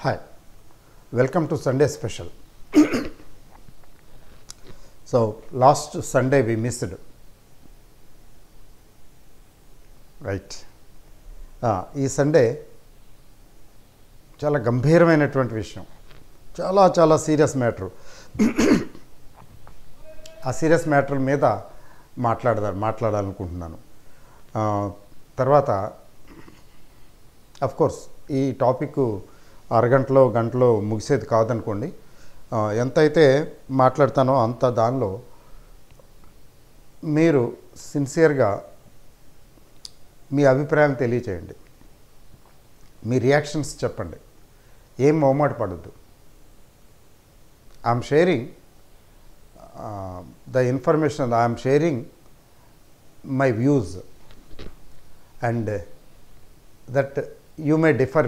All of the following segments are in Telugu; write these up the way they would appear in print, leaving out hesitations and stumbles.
Hi, welcome to Sunday Special. So, last Sunday we missed. Right. ఈ సండే చాలా గంభీరమైనటువంటి విషయం, చాలా సీరియస్ మ్యాటర్. ఆ సీరియస్ మ్యాటర్ మీద మాట్లాడాలనుకుంటున్నాను. తర్వాత కోర్స్ ఈ టాపిక్ అరగంటలో గంటలో ముగిసేది కాదనుకోండి. ఎంతైతే మాట్లాడతానో అంత దానిలో మీరు సిన్సియర్గా మీ అభిప్రాయం తెలియచేయండి, మీ రియాక్షన్స్ చెప్పండి, ఏం మొహమాట పడద్దు. I'm sharing the information, I'm sharing my views and that you may differ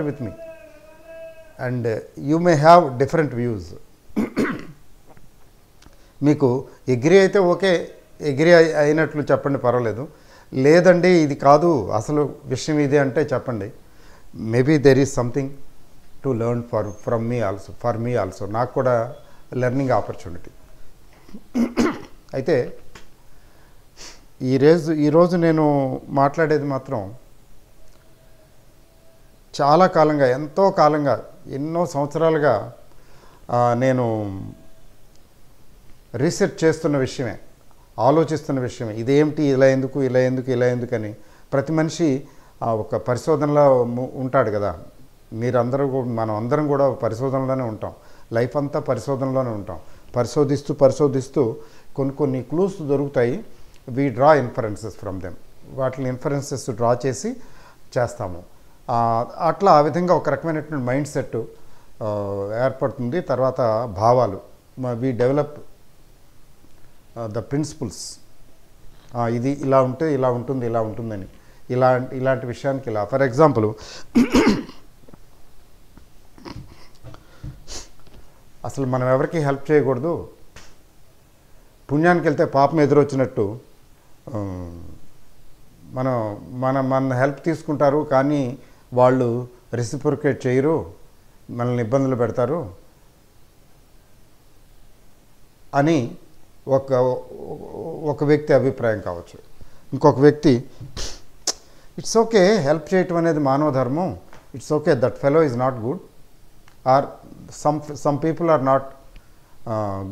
with me and you may have different views. మీకు ఎగ్రీ అయితే ఓకే, ఎగ్రీ అయినట్లు చెప్పండి, పర్వాలేదు. లేదండి ఇది కాదు అసలు విషయం ఇదే అంటే చెప్పండి. Maybe there is something to learn from me also, నాకు కూడా లెర్నింగ్ ఆపర్చునిటీ. అయితే ఈరోజు నేను మాట్లాడేది మాత్రం చాలా కాలంగా, ఎంతో కాలంగా, ఎన్నో సంవత్సరాలుగా నేను రీసెర్చ్ చేస్తున్న విషయమే, ఆలోచిస్తున్న విషయమే. ఇదేమిటి, ఇలా ఎందుకు అని. ప్రతి మనిషి ఒక పరిశోధనలో ఉంటాడు కదా. మనం అందరం కూడా పరిశోధనలోనే ఉంటాం. లైఫ్ అంతా పరిశోధనలోనే ఉంటాం. పరిశోధిస్తూ కొన్ని క్లూస్ దొరుకుతాయి. We draw inferences from them. వాటిని ఇన్ఫరెన్సెస్ డ్రా చేసి చేస్తాము. అట్లా ఆ విధంగా ఒక రకమైనటువంటి మైండ్ సెట్ ఏర్పడుతుంది. తర్వాత భావాలు, వీ డెవలప్ ద ప్రిన్సిపల్స్. ఇది ఇలా ఉంటే ఇలా ఉంటుందని, ఇలాంటి విషయానికి ఇలా. ఫర్ ఎగ్జాంపుల్, అసలు మనం ఎవరికి హెల్ప్ చేయకూడదు, పుణ్యానికి వెళ్తే పాపం ఎదురొచ్చినట్టు. మన హెల్ప్ తీసుకుంటారు కానీ వాళ్ళు రెసిప్రొకేట్ చేయరు, మనల్ని ఇబ్బందులు పెడతారు అని ఒక వ్యక్తి అభిప్రాయం కావచ్చు. ఇంకొక వ్యక్తి, ఇట్స్ ఓకే, హెల్ప్ చేయటం అనేది మానవ ధర్మం, it's okay, that fellow is not good, or some people are not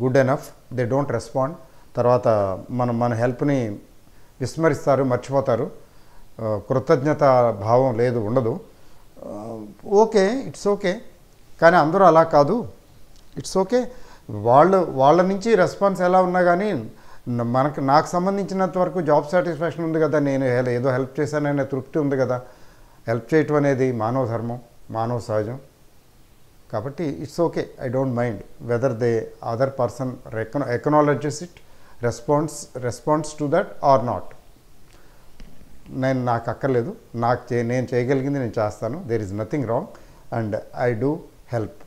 good enough, they don't respond. తర్వాత మన హెల్ప్ని విస్మరిస్తారు, మర్చిపోతారు, కృతజ్ఞత భావం ఉండదు. Okay, it's okay. కానీ అందరూ అలా కాదు. ఇట్స్ ఓకే, వాళ్ళ నుంచి రెస్పాన్స్ ఎలా ఉన్నా కానీ నాకు సంబంధించినంత వరకు జాబ్ సాటిస్ఫాక్షన్ ఉంది కదా, నేను ఏదో హెల్ప్ చేశాననే తృప్తి ఉంది కదా. హెల్ప్ చేయటం అనేది మానవ ధర్మం, మానవ సహజం. కాబట్టి it's okay, I don't mind whether the other person acknowledges it, response to that or not. నాకు అక్కర్లేదు, నేను చేయగలిగింది నేను చేస్తాను. There is nothing wrong and I do help.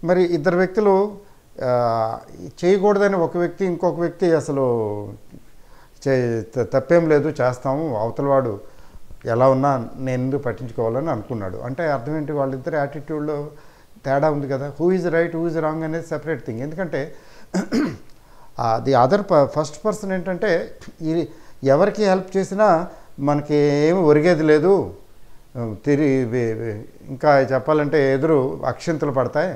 మరి ఇద్దరు వ్యక్తులు చేయకూడదని ఒక వ్యక్తి, ఇంకొక వ్యక్తి అసలు తప్పేం లేదు చేస్తాము, అవతలవాడు ఎలా ఉన్నా నేను ఎందుకు పట్టించుకోవాలని అనుకున్నాడు. అంటే అర్థం ఏంటి, వాళ్ళిద్దరు యాటిట్యూడ్లో తేడా ఉంది కదా. Who is right, who is wrong అనేది సెపరేట్ థింగ్. ఎందుకంటే ది అదర్ ఫస్ట్ పర్సన్ ఏంటంటే, ఎవరికి హెల్ప్ చేసినా మనకి ఏమి ఒరిగేది లేదు, ఇంకా చెప్పాలంటే ఎదురు అక్షింతలు పడతాయి,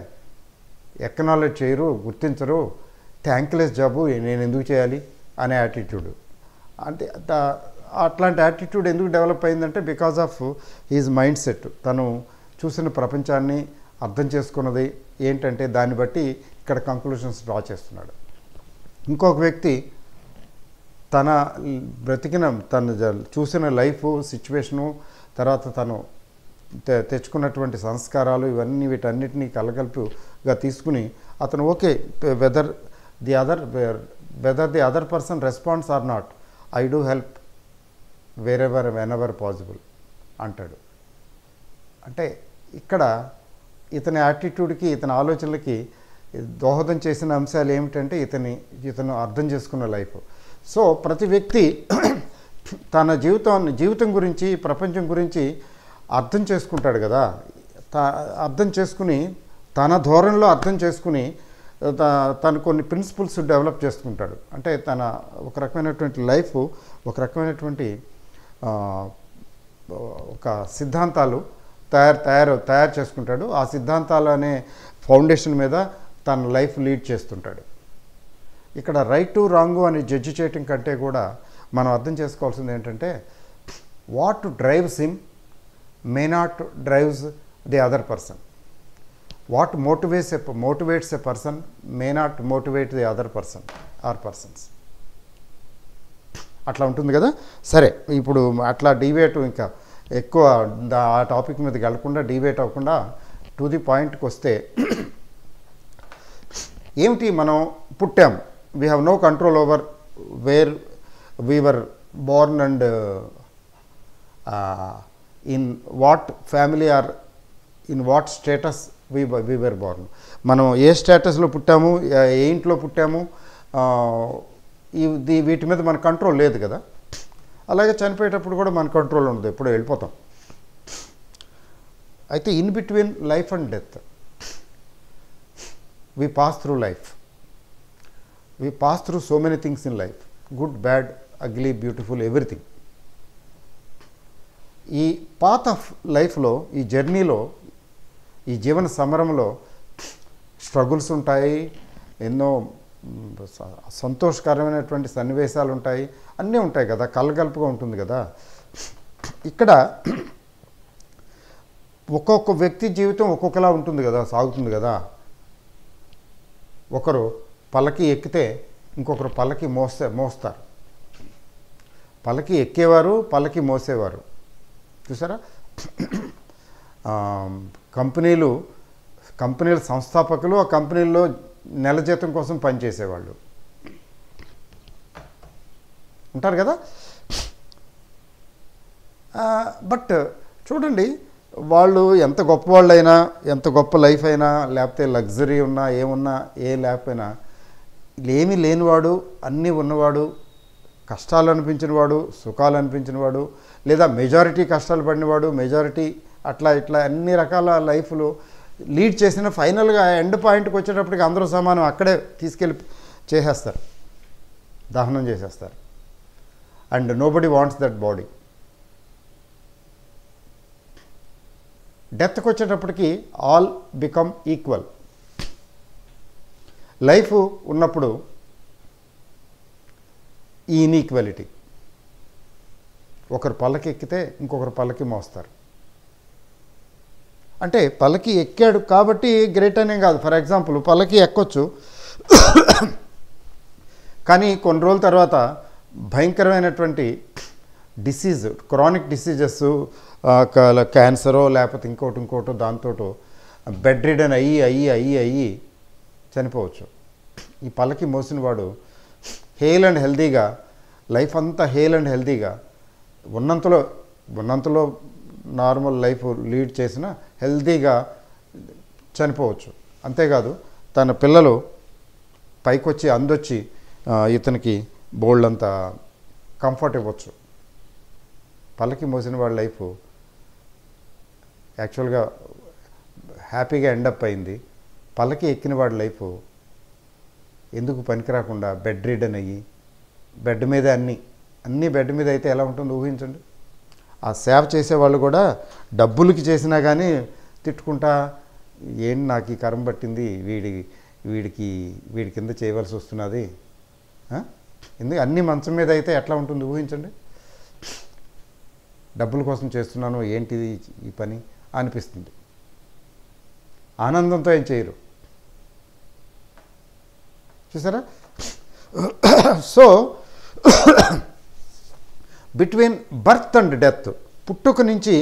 ఎక్నాలెడ్జ్ చేయరు, గుర్తించరు, థ్యాంక్లెస్ జాబు నేను ఎందుకు చేయాలి అనే యాటిట్యూడ్. అంటే అట్లాంటి యాటిట్యూడ్ ఎందుకు డెవలప్ అయిందంటే because of his mindset. తను చూసిన ప్రపంచాన్ని అర్థం చేసుకున్నది ఏంటంటే దాన్ని బట్టి ఇక్కడ కంక్లూషన్స్ డ్రా చేస్తున్నాడు. ఇంకొక వ్యక్తి తన చూసిన లైఫ్ సిచ్యువేషను, తర్వాత తను తెచ్చుకున్నటువంటి సంస్కారాలు, వీటన్నిటినీ కలగలుపుగా తీసుకుని అతను okay, whether the other person response or not, I do help whenever possible అంటాడు. అంటే ఇక్కడ ఇతని యాటిట్యూడ్కి, ఇతని ఆలోచనలకి దోహదం చేసిన అంశాలు ఏమిటంటే ఇతను అర్థం చేసుకున్న లైఫ్. సో ప్రతి వ్యక్తి తన జీవితం గురించి, ప్రపంచం గురించి అర్థం చేసుకుంటాడు కదా, అర్థం చేసుకుని తన ధోరణిలో అర్థం చేసుకుని తను కొన్ని ప్రిన్సిపల్స్ డెవలప్ చేసుకుంటాడు. అంటే తన ఒక రకమైనటువంటి లైఫ్, ఒక రకమైనటువంటి ఒక సిద్ధాంతాలు తయారు చేసుకుంటాడు. ఆ సిద్ధాంతాలు అనే ఫౌండేషన్ మీద తన లైఫ్ లీడ్ చేస్తుంటాడు. ఇక్కడ రైట్ రాంగు అని జడ్జి చేయటం కంటే కూడా మనం అర్థం చేసుకోవాల్సింది ఏంటంటే, what drives him may not drives the other person. What motivates a person may not motivate the other person or persons. అట్లా ఉంటుంది కదా. సరే, ఇప్పుడు అట్లా డివేట్ ఇంకా ఎక్కువ ఆ టాపిక్ మీదకి వెళ్లకుండా, డివేట్ అవ్వకుండా టు ది పాయింట్కి వస్తే, ఏమిటి మనం పుట్టాం, we have no control over where we were born and in what family or in what status we were born. మనం ఏ స్టేటస్లో పుట్టాము, ఏ ఇంట్లో పుట్టాము, వీటి మీద మన కంట్రోల్ లేదు కదా. అలాగే చనిపోయేటప్పుడు కూడా మన కంట్రోల్ ఉండదు, ఎప్పుడో వెళ్ళిపోతాం. అయితే in between life and death we pass through life. We pass through so many things in life, good, bad, ugly, beautiful, everything. ఈ పాత్ ఆఫ్ లైఫ్లో, ఈ జర్నీలో, ఈ జీవన సమరంలో స్ట్రగుల్స్ ఉంటాయి, ఎన్నో సంతోషకరమైనటువంటి సన్నివేశాలు ఉంటాయి, అన్నీ ఉంటాయి కదా, కలగలుపుగా ఉంటుంది కదా. ఇక్కడ ఒక్కొక్క వ్యక్తి జీవితం ఒక్కొక్కలా ఉంటుంది కదా, సాగుతుంది కదా. ఒకరు పల్లకి ఎక్కితే ఇంకొకరు పల్లకి మోస్తారు. పల్లకి ఎక్కేవారు, పల్లకి మోసేవారు. చూసారా, కంపెనీల సంస్థాపకులు, ఆ కంపెనీల్లో నెల జీతం కోసం పనిచేసేవాళ్ళు ఉంటారు కదా. బట్ చూడండి, వాళ్ళు ఎంత గొప్పవాళ్ళైనా, ఎంత గొప్ప లైఫ్ అయినా, లేకపోతే లగ్జరీ ఉన్నా, ఏమున్నా, ఏ లేకపోయినా, ఏమీ లేనివాడు, అన్నీ ఉన్నవాడు, కష్టాలు అనిపించినవాడు, సుఖాలు అనిపించినవాడు, లేదా మెజారిటీ కష్టాలు పడినవాడు, మెజారిటీ అట్లా ఇట్లా అన్ని రకాల లైఫ్లు లీడ్ చేసిన ఫైనల్గా ఎండ్ పాయింట్కి వచ్చేటప్పటికి అందరూ సమానం, అక్కడే తీసుకెళ్ళి చేసేస్తారు, దహనం చేసేస్తారు. And nobody wants that body. డెత్కి వచ్చేటప్పటికి ఆల్ బికమ్ ఈక్వల్. లైఫ్ ఉన్నప్పుడు ఈ ఇన్ఈక్వాలిటీ, ఒకరు పల్లకి ఎక్కితే ఇంకొకరు పల్లకి మోస్తారు. అంటే పల్లకి ఎక్కాడు కాబట్టి గ్రేట్ అనేం కాదు. ఫర్ ఎగ్జాంపుల్, పల్లకి ఎక్కొచ్చు, కానీ కొన్ని రోజుల తర్వాత భయంకరమైనటువంటి డిసీజ్, క్రానిక్ డిసీజెస్, క్యాన్సరో లేకపోతే ఇంకోటో దాంతో బెడ్ రిడన్ అయ్యి చనిపోవచ్చు. ఈ పల్లకి మోసిన వాడు హేల్ అండ్ హెల్దీగా, లైఫ్ అంతా హేల్ అండ్ హెల్దీగా ఉన్నంతలో నార్మల్ లైఫ్ లీడ్ చేసిన హెల్దీగా చనిపోవచ్చు. అంతేకాదు, తన పిల్లలు పైకొచ్చి అందొచ్చి ఇతనికి బోల్డ్ అంత కంఫర్ట్ ఇవ్వచ్చు. పల్లకి మోసిన వాడి లైఫ్ యాక్చువల్గా హ్యాపీగా ఎండప్ అయింది. పల్లకి ఎక్కిన వాడి లైఫ్ ఎందుకు పనికిరాకుండా బెడ్ రిడన్ అయ్యి, బెడ్ మీద అన్నీ బెడ్ మీద అయితే ఎలా ఉంటుందో ఊహించండి. ఆ సేవ చేసేవాళ్ళు కూడా డబ్బులకి చేసినా కానీ తిట్టుకుంటా, ఏంటి నాకు ఈ కరం పట్టింది, వీడి కింద చేయవలసి వస్తున్నది, ఎందుకు అన్నీ మంచం మీద అయితే ఎట్లా ఉంటుంది ఊహించండి. డబ్బుల కోసం చేస్తున్నాను, ఏంటిది ఈ పని అనిపిస్తుంది. ఆనందంతో ఏం చేయరు, చూసారా. So between birth and death, పుట్టుక నుంచి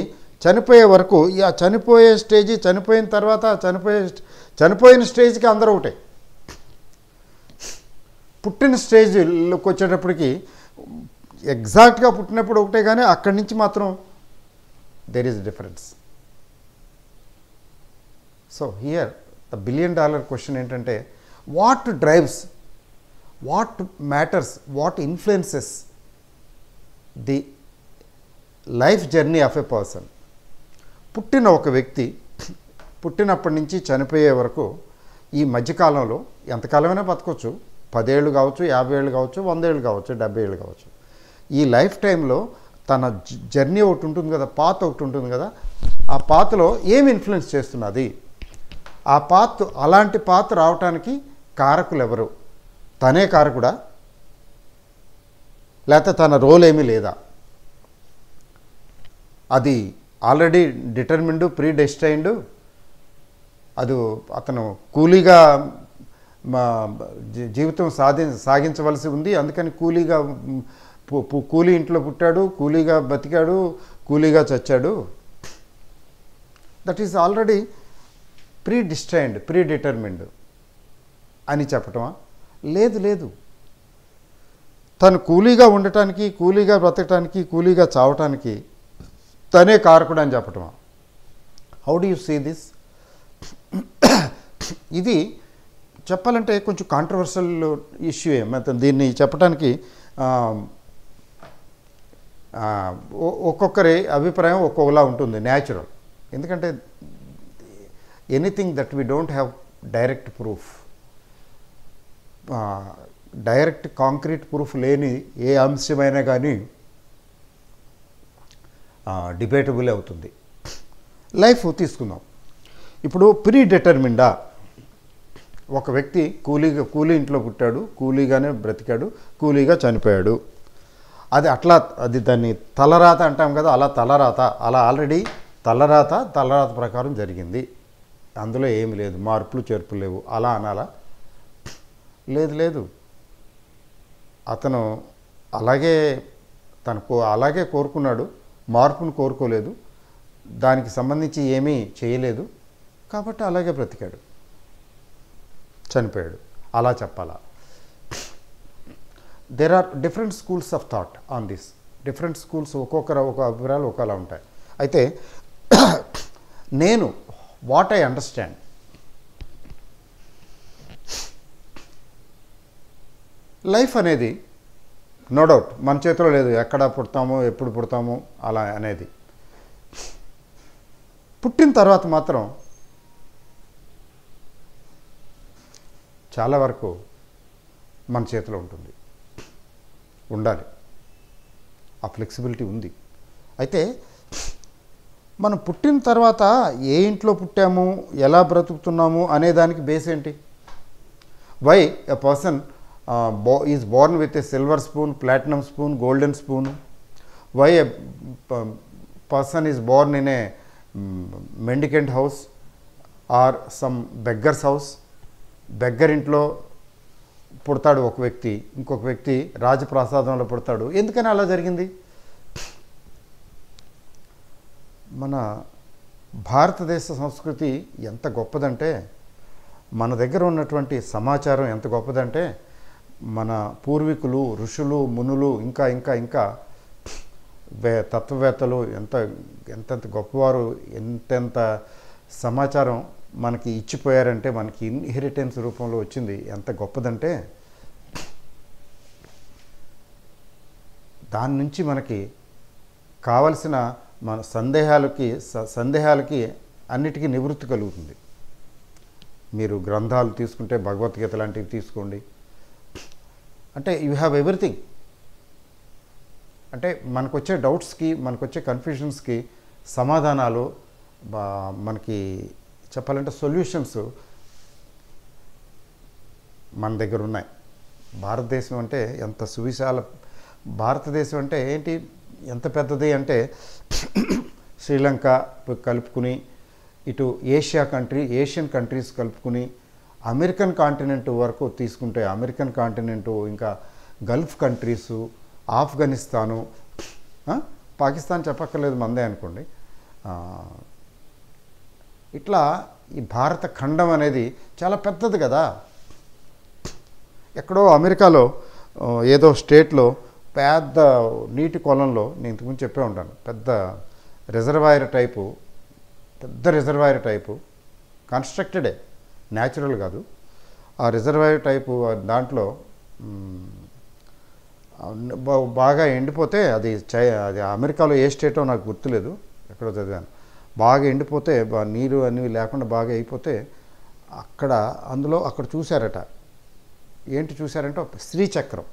చనిపోయే వరకు, ఆ చనిపోయే స్టేజ్, చనిపోయిన తర్వాత చనిపోయిన స్టేజ్కి అందరూ ఒకటే. పుట్టిన స్టేజ్లోకి వచ్చేటప్పటికి ఎగ్జాక్ట్గా పుట్టినప్పుడు ఒకటే, కానీ అక్కడి నుంచి మాత్రం there is difference. So here the $1 billion question ఏంటంటే, what drives, what matters, what influences the life journey of a person. పుట్టిన ఒక వ్యక్తి పుట్టినప్పటి నుంచి చనిపోయే వరకు ఈ మధ్యకాలంలో ఎంతకాలమైనా బతకొచ్చు, 10 ఏళ్ళు కావచ్చు, 50 ఏళ్ళు కావచ్చు, 100 ఏళ్ళు కావచ్చు, 70 ఏళ్ళు కావచ్చు. ఈ లైఫ్ టైంలో తన జర్నీ ఒకటి ఉంటుంది కదా, పాత్ ఒకటి ఉంటుంది కదా, ఆ పాత్లో ఏమి ఇన్ఫ్లుయెన్స్ చేస్తున్నది, ఆ పాత్ అలాంటి పాత్ రావటానికి కారకులు ఎవరు? తనే కారకుడా, లేకపోతే తన రోల్ ఏమీ లేదా? అది ఆల్రెడీ డిటర్మిన్డ్, ప్రీ డెస్టైన్డ్, అది అతను కూలీగా జీవితం సాగించవలసి ఉంది, అందుకని కూలీగా కూలీ ఇంట్లో పుట్టాడు, కూలీగా బతికాడు, కూలీగా చచ్చాడు. That is already pre destined, pre determined అని చెప్పటమా? లేదు లేదు. తను కూలీగా ఉండటానికి, కూలీగా బ్రతకటానికి, కూలీగా చావటానికి తనే కారకుడు అని చెప్పటమా? How do you see this? ఇది చెప్పాలంటే కొంచెం కాంట్రవర్షియల్ ఇష్యూ. దీన్ని చెప్పడానికి ఒక్కొక్కరి అభిప్రాయం ఒక్కొక్కలా ఉంటుంది, న్యాచురల్. ఎందుకంటే anything that we don't have direct proof, direct concrete proof లేని ఏ అంశమైనా కానీ డిబేటబుల్ అవుతుంది. లైఫ్ తీసుకుందాం. ఇప్పుడు ప్రీ డిటర్మిన్డా? ఒక వ్యక్తి కూలీ ఇంట్లో పుట్టాడు, కూలీగానే బ్రతికాడు, కూలీగా చనిపోయాడు. అది అట్లా, అది దాన్ని తలరాత అంటాం కదా, అలా తలరాత, అలా ఆల్రెడీ తలరాత ప్రకారం జరిగింది, అందులో ఏమి లేదు, మార్పులు చేర్పులు లేవు అలా అనాలా? లేదు లేదు. అతను అలాగే కోరుకున్నాడు, మార్పును కోరుకోలేదు, దానికి సంబంధించి ఏమీ చేయలేదు, కాబట్టి అలాగే బ్రతికాడు, చనిపోయాడు, అలా చెప్పాలా? There are different schools of thought on this. Different schools, ఒక్కొక్కరు ఒక అభిప్రాయాలు ఒకలా ఉంటాయి. అయితే నేను వాట్ ఐ అండర్స్టాండ్, లైఫ్ అనేది నో డౌట్ మన చేతిలో లేదు, ఎక్కడ పుడతామో ఎప్పుడు పుడతామో అలా అనేది. పుట్టిన తర్వాత మాత్రం చాలా వరకు మన చేతిలో ఉండాలి, ఆ ఫ్లెక్సిబిలిటీ ఉంది. అయితే మనం పుట్టిన తర్వాత ఏ ఇంట్లో పుట్టాము, ఎలా బ్రతుకుతున్నాము అనే దానికి బేస్ ఏంటి? Why a person is born with a silver spoon, platinum spoon, golden spoon? Why a person is born in a mendicant house or some beggar's house? Beggar ఇంట్లో పుడతాడు ఒక వ్యక్తి, ఇంకొక వ్యక్తి రాజప్రాసాదంలో పుడతాడు. ఎందుకని అలా జరిగింది? మన భారతదేశ సంస్కృతి ఎంత గొప్పదంటే, మన దగ్గర ఉన్నటువంటి సమాచారం ఎంత గొప్పదంటే, మన పూర్వీకులు, ఋషులు, మునులు, ఇంకా ఇంకా ఇంకా తత్వవేత్తలు ఎంతెంత గొప్పవారు, ఎంతెంత సమాచారం మనకి ఇచ్చిపోయారంటే, మనకి ఇన్హెరిటెన్స్ రూపంలో వచ్చింది. ఎంత గొప్పదంటే దాని నుంచి మనకి కావలసిన మన సందేహాలకి అన్నిటికీ నివృత్తి కలుగుతుంది. మీరు గ్రంథాలు తీసుకుంటే భగవద్గీత లాంటివి తీసుకోండి, అంటే యూ హ్యావ్ ఎవ్రీథింగ్. అంటే మనకు వచ్చే డౌట్స్కి, మనకు వచ్చే కన్ఫ్యూషన్స్కి సమాధానాలు, మనకి చెప్పాలంటే సొల్యూషన్స్ మన దగ్గర ఉన్నాయి. భారతదేశం అంటే ఎంత సువిశాల, భారతదేశం అంటే ఏంటి, ఎంత పెద్దది అంటే శ్రీలంక కలుపుకుని, ఇటు ఏషియన్ కంట్రీస్ కలుపుకుని, అమెరికన్ కాంటినెంట్ వరకు తీసుకుంటే అమెరికన్ కాంటినెంటు, ఇంకా గల్ఫ్ కంట్రీసు, ఆఫ్ఘనిస్తాను, పాకిస్తాన్ చెప్పక్కర్లేదు, మందే అనుకోండి. ఇట్లా ఈ భారత ఖండం అనేది చాలా పెద్దది కదా. ఎక్కడో అమెరికాలో ఏదో స్టేట్లో పెద్ద నీటి కొలంలో, నేను ఇంతకుముందు చెప్పే ఉంటాను, పెద్ద రిజర్వాయర్ టైపు కన్స్ట్రక్టెడే, న్యాచురల్ కాదు. ఆ రిజర్వాయర్ టైపు దాంట్లో బాగా ఎండిపోతే, అది అమెరికాలో ఏ స్టేటో నాకు గుర్తులేదు, ఎక్కడో చదివాను, బాగా ఎండిపోతే నీరు అనేవి లేకుండా బాగా అయిపోతే అక్కడ చూశారట. ఏంటి చూశారంటే శ్రీచక్రం.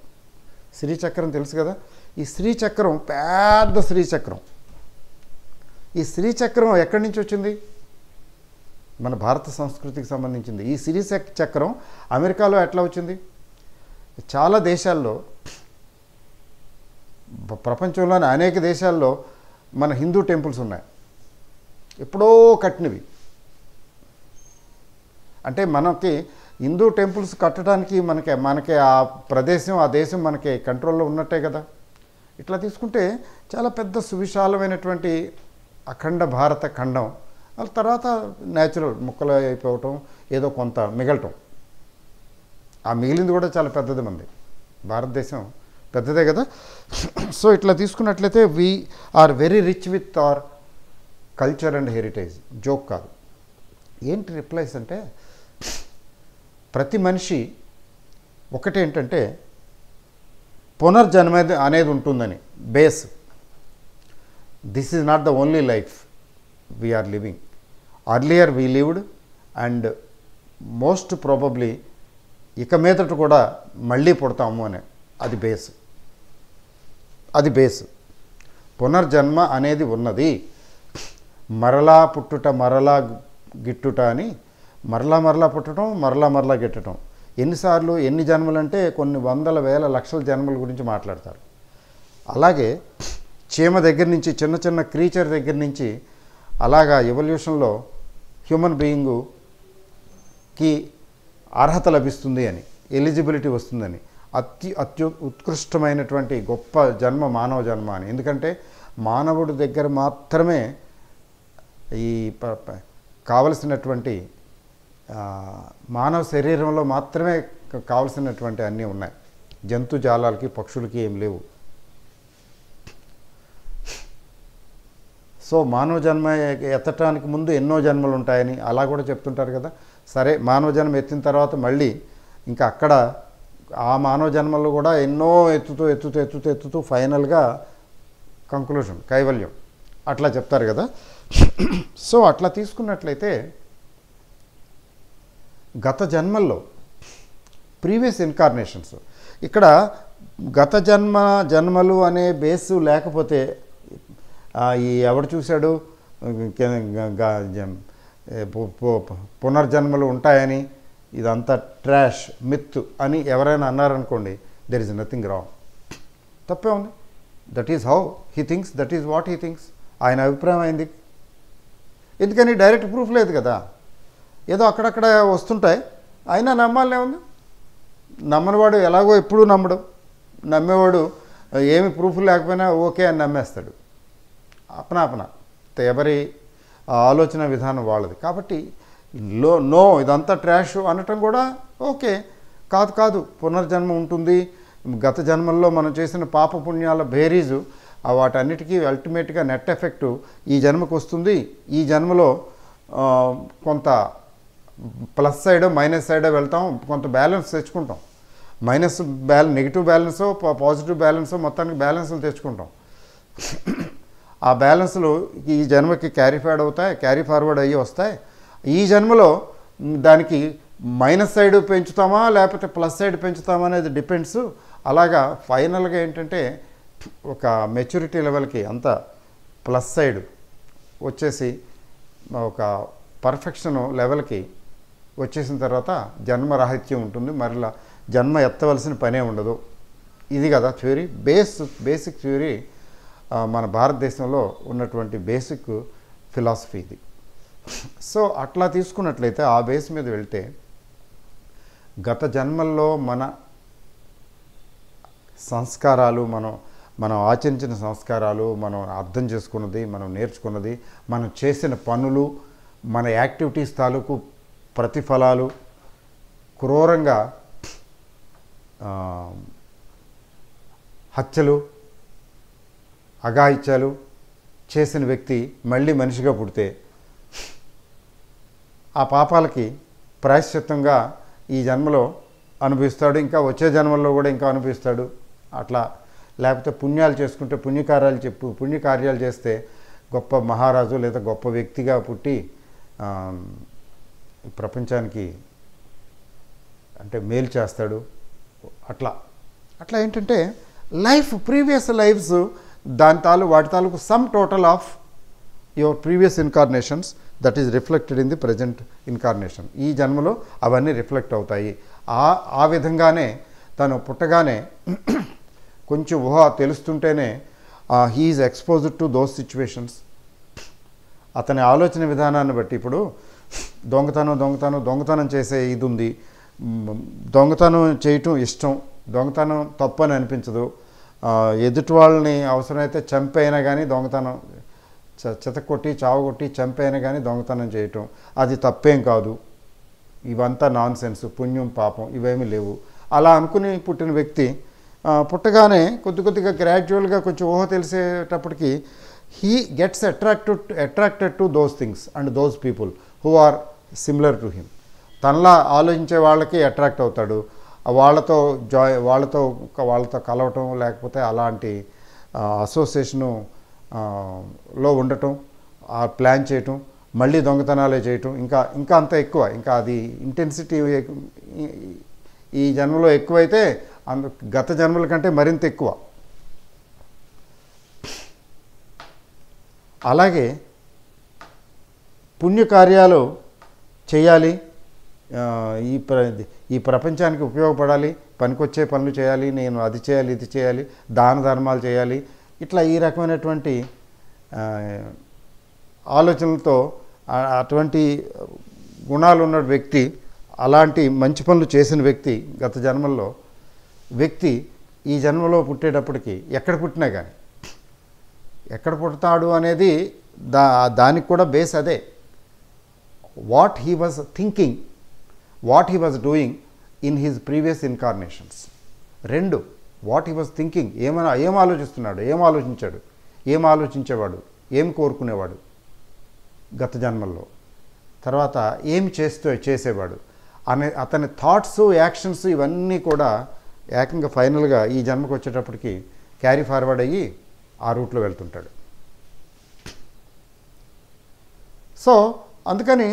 శ్రీచక్రం తెలుసు కదా. ఈ శ్రీచక్రం పెద్ద శ్రీచక్రం. ఈ శ్రీచక్రం ఎక్కడి నుంచి వచ్చింది? మన భారత సంస్కృతికి సంబంధించింది. ఈ శ్రీచక్రం అమెరికాలో ఎట్లా వచ్చింది? చాలా దేశాల్లో, ప్రపంచంలోని అనేక దేశాల్లో మన హిందూ టెంపుల్స్ ఉన్నాయి, ఎప్పుడో కట్టినవి. అంటే మనకి హిందూ టెంపుల్స్ కట్టడానికి మనకి ఆ ప్రదేశం, ఆ దేశం మనకి కంట్రోల్లో ఉన్నట్టే కదా. ఇట్లా తీసుకుంటే చాలా పెద్ద సువిశాలమైనటువంటి అఖండ భారత ఖండం. తర్వాత న్యాచురల్ ముక్కలు అయిపోవటం, ఏదో కొంత మిగలటం. ఆ మిగిలింది కూడా చాలా పెద్దది. మంది భారతదేశం పెద్దదే కదా. సో ఇట్లా తీసుకున్నట్లయితే we are very rich with our culture and heritage. Joke కాదు. ఏంటి రిప్లైస్ అంటే, ప్రతి మనిషి ఒకటేంటంటే పునర్జన్మ అనేది ఉంటుందని base. This is not the only life we are living. Earlier we lived and most probably ఇక మీదట కూడా మళ్ళీ పుడతాము అని. అది బేస్. పునర్జన్మ అనేది ఉన్నది. మరలా పుట్టుట మరలా గిట్టుట అని, మరలా పుట్టడం మరలా గిట్టడం. ఎన్నిసార్లు, ఎన్ని జన్మలంటే కొన్ని వందల వేల లక్షల జన్మల గురించి మాట్లాడతారు. అలాగే చీమ దగ్గర నుంచి, చిన్న చిన్న క్రీచర్ దగ్గర నుంచి అలాగా ఎవల్యూషన్లో హ్యూమన్ బీయింగుకి అర్హత లభిస్తుంది అని, ఎలిజిబిలిటీ వస్తుందని, ఉత్కృష్టమైనటువంటి గొప్ప జన్మ మానవ జన్మ అని. ఎందుకంటే మానవుడి దగ్గర మాత్రమే ఈ కావలసినటువంటి మానవ శరీరంలో మాత్రమే కావలసినటువంటి అన్నీ ఉన్నాయి. జంతుజాలాలకి, పక్షులకి ఏం లేవు. సో మానవ జన్మ ఎత్తటానికి ముందు ఎన్నో జన్మలు ఉంటాయని అలా కూడా చెప్తుంటారు కదా. సరే, మానవ జన్మ ఎత్తిన తర్వాత మళ్ళీ ఇంకా అక్కడ ఆ మానవ జన్మలు కూడా ఎన్నో ఎత్తుతూ ఫైనల్గా కంక్లూషన్, కైవల్యం అట్లా చెప్తారు కదా. సో అట్లా తీసుకున్నట్లయితే గత జన్మల్లో ప్రీవియస్ ఇన్కార్నేషన్స్, ఇక్కడ గత జన్మలు అనే బేసు లేకపోతే ఈ ఎవడు చూశాడు పునర్జన్మలు ఉంటాయని, ఇదంతా ట్రాష్ మిత్ అని ఎవరైనా అన్నారనుకోండి, దెర్ ఇస్ నథింగ్ రాంగ్. తప్పే ఉంది. That is how he thinks, that is what he thinks. ఆయన అభిప్రాయం అయింది. ఎందుకని డైరెక్ట్ ప్రూఫ్ లేదు కదా. ఏదో అక్కడక్కడ వస్తుంటాయి, అయినా నమ్మాలనే ఉంది. నమ్మనివాడు ఎలాగో ఎప్పుడూ నమ్మడు. నమ్మేవాడు ఏమి ప్రూఫ్ లేకపోయినా ఓకే అని నమ్మేస్తాడు. అపన ఎవరి ఆలోచన విధానం వాళ్ళది. కాబట్టి నో ఇదంతా ట్రాష్ అనటం కూడా ఓకే. కాదు, పునర్జన్మ ఉంటుంది. గత జన్మల్లో మనం చేసిన పాప పుణ్యాల బేరీజు వాటన్నిటికీ అల్టిమేట్గా నెట్ ఎఫెక్టు ఈ జన్మకు వస్తుంది. ఈ జన్మలో కొంత ప్లస్ సైడో మైనస్ సైడో వెళ్తాం, కొంత బ్యాలెన్స్ తెచ్చుకుంటాం. నెగిటివ్ బ్యాలెన్సో పాజిటివ్ బ్యాలెన్సో మొత్తానికి బ్యాలెన్స్లు తెచ్చుకుంటాం. ఆ బ్యాలెన్స్లు ఈ జన్మకి క్యారీ ఫార్వర్డ్ అయ్యి వస్తాయి. ఈ జన్మలో దానికి మైనస్ సైడ్ పెంచుతామా లేకపోతే ప్లస్ సైడ్ పెంచుతామా అనేది డిపెండ్స్. అలాగా ఫైనల్గా ఏంటంటే ఒక మెచ్యూరిటీ లెవెల్కి అంత ప్లస్ సైడ్ వచ్చేసి ఒక పర్ఫెక్షన్ లెవెల్కి వచ్చేసిన తర్వాత జన్మరాహిత్యం ఉంటుంది. మరలా జన్మ ఎత్తవలసిన పనే ఉండదు. ఇది కదా థ్యూరీ, బేసిక్ థ్యూరీ. మన భారతదేశంలో ఉన్నటువంటి బేసిక్ ఫిలాసఫీ ఇది. సో అట్లా తీసుకున్నట్లయితే ఆ బేస్ మీద వెళ్తే గత జన్మల్లో మన సంస్కారాలు, మనం ఆచరించిన సంస్కారాలు, మనం అర్థం చేసుకున్నది, మనం నేర్చుకున్నది, మనం చేసిన పనులు, మన యాక్టివిటీస్ తాలూకు ప్రతిఫలాలు క్రూరంగా హత్యలు, అఘాయిత్యాలు చేసిన వ్యక్తి మళ్ళీ మనిషిగా పుడితే ఆ పాపాలకి ప్రాయశ్చిత్తంగా ఈ జన్మలో అనుభవిస్తాడు, ఇంకా వచ్చే జన్మల్లో కూడా ఇంకా అనుభవిస్తాడు. అట్లా లేకపోతే పుణ్యాలు చేసుకుంటే పుణ్యకార్యాలు చేస్తే గొప్ప మహారాజు లేదా గొప్ప వ్యక్తిగా పుట్టి ప్రపంచానికి అంటే మేలు చేస్తాడు. అట్లా ఏంటంటే లైఫ్ ప్రీవియస్ లైఫ్స్ వాటి తాలూకు sum total of your previous incarnations that is reflected in the present incarnation. ఈ జన్మలో అవన్నీ రిఫ్లెక్ట్ అవుతాయి. ఆ విధంగానే తను పుట్టగానే కొంచెం ఊహ తెలుస్తుంటేనే he is exposed to those situations. అతని ఆలోచన విధానాన్ని బట్టి ఇప్పుడు దొంగతనం చేసే ఇది ఉంది, దొంగతనం చేయటం ఇష్టం, దొంగతనం తప్పు అని అనిపించదు, ఎదుటి వాళ్ళని అవసరమైతే చంపైనా కానీ దొంగతనం చితకొట్టి చావగొట్టి చంపైనా కానీ దొంగతనం చేయటం అది తప్పేం కాదు, ఇవంతా నాన్ సెన్స్, పుణ్యం పాపం ఇవేమీ లేవు అలా అనుకుని పుట్టిన వ్యక్తి పుట్టగానే కొద్దిగా గ్రాడ్యువల్గా కొంచెం ఊహ తెలిసేటప్పటికి he gets attracted to those things and those people who are similar to him. తనలా ఆలోచించే వాళ్ళకి అట్రాక్ట్ అవుతాడు. వాళ్ళతో కలవటం లేకపోతే అలాంటి అసోసియేషను లో ఉండటం, ప్లాన్ చేయటం, మళ్ళీ దొంగతనాలే చేయటం, ఇంకా అంత ఎక్కువ, ఇంకా అది ఇంటెన్సిటీ ఈ జన్మలో ఎక్కువైతే గత జన్మల కంటే మరింత ఎక్కువ. అలాగే పుణ్యకార్యాలు చేయాలి, ఈ ప్రపంచానికి ఉపయోగపడాలి, పనికొచ్చే పనులు చేయాలి, నేను అది చేయాలి ఇది చేయాలి, దాన ధర్మాలు చేయాలి, ఇట్లా ఈ రకమైనటువంటి ఆలోచనలతో అటువంటి గుణాలు ఉన్న వ్యక్తి, అలాంటి మంచి పనులు చేసిన వ్యక్తి గత జన్మల్లో వ్యక్తి ఈ జన్మలో పుట్టేటప్పటికి ఎక్కడ పుట్టినా కానీ ఎక్కడ పుడతాడు అనేది దానికి కూడా బేస్ అదే. What he was thinking, what he was doing in his previous incarnations. రెండు, వాట్ హీ వాజ్ థింకింగ్, ఏం ఆలోచిస్తున్నాడు, ఏం ఆలోచించేవాడు, ఏం కోరుకునేవాడు గత జన్మల్లో, తర్వాత ఏమి చేసేవాడు అనే అతని థాట్స్ యాక్షన్స్ ఇవన్నీ కూడా ఏకంగా ఫైనల్గా ఈ జన్మకు వచ్చేటప్పటికి క్యారీ ఫార్వర్డ్ అయ్యి ఆ రూట్లో వెళ్తుంటాడు. సో అందుకని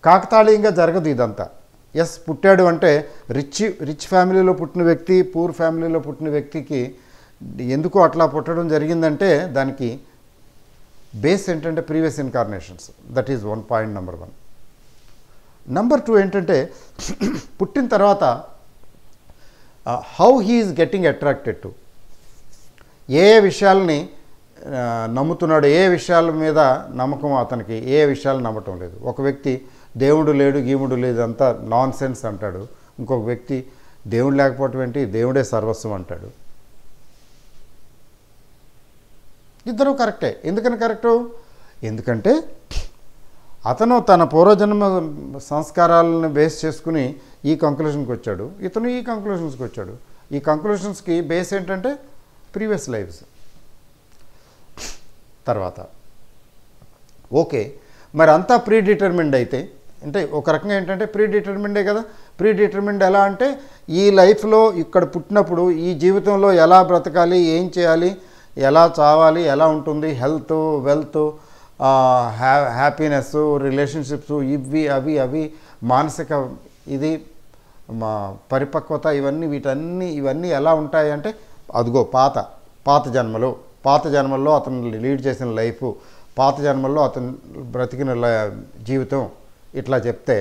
కాకతాళీయంగా జరగదు ఇదంతా. ఎస్, పుట్టాడు అంటే రిచ్ ఫ్యామిలీలో పుట్టిన వ్యక్తి పూర్ ఫ్యామిలీలో పుట్టిన వ్యక్తికి ఎందుకు అట్లా పుట్టడం జరిగిందంటే దానికి బేస్ ఏంటంటే previous incarnations. That is point number 1. Number 2 ఏంటంటే పుట్టిన తర్వాత how he is getting attracted to, ఏ విషయాలని నమ్ముతున్నాడు, ఏ విషయాల మీద నమ్మకం అతనికి, ఏ విషయాలు నమ్మటం లేదు. ఒక వ్యక్తి దేవుడు లేడు గీముడు లేదు అంతా నాన్ సెన్స్ అంటాడు, ఇంకొక వ్యక్తి దేవుడు లేకపోవటం ఏంటి, దేవుడే సర్వస్వం అంటాడు. ఇద్దరూ కరెక్టే. ఎందుకని కరెక్టు? ఎందుకంటే అతను తన పూర్వజన్మ సంస్కారాలను బేస్ చేసుకుని ఈ కంక్లూషన్కి వచ్చాడు, ఇతను ఈ కంక్లూషన్స్కి వచ్చాడు. ఈ కంక్లూషన్స్కి బేస్ ఏంటంటే ప్రీవియస్ లైఫ్స్. తర్వాత ఓకే, మరి అంతా ప్రీ డిటర్మిన్డ్ అయితే, అంటే ఒక రకంగా ఏంటంటే ప్రీ డిటర్మిన్డే కదా. ప్రీ డిటర్మిన్డ్ ఎలా అంటే ఈ లైఫ్లో ఇక్కడ పుట్టినప్పుడు ఈ జీవితంలో ఎలా బ్రతకాలి, ఏం చేయాలి, ఎలా చావాలి, ఎలా ఉంటుంది, హెల్త్, వెల్త్, హ్యాపీనెస్, రిలేషన్షిప్స్, అవి మానసిక ఇది పరిపక్వత, ఇవన్నీ ఎలా ఉంటాయి అంటే అదిగో పాత జన్మల్లో అతను లీడ్ చేసిన లైఫ్, పాత జన్మల్లో అతను బ్రతికిన జీవితం ఇట్లా చెప్తే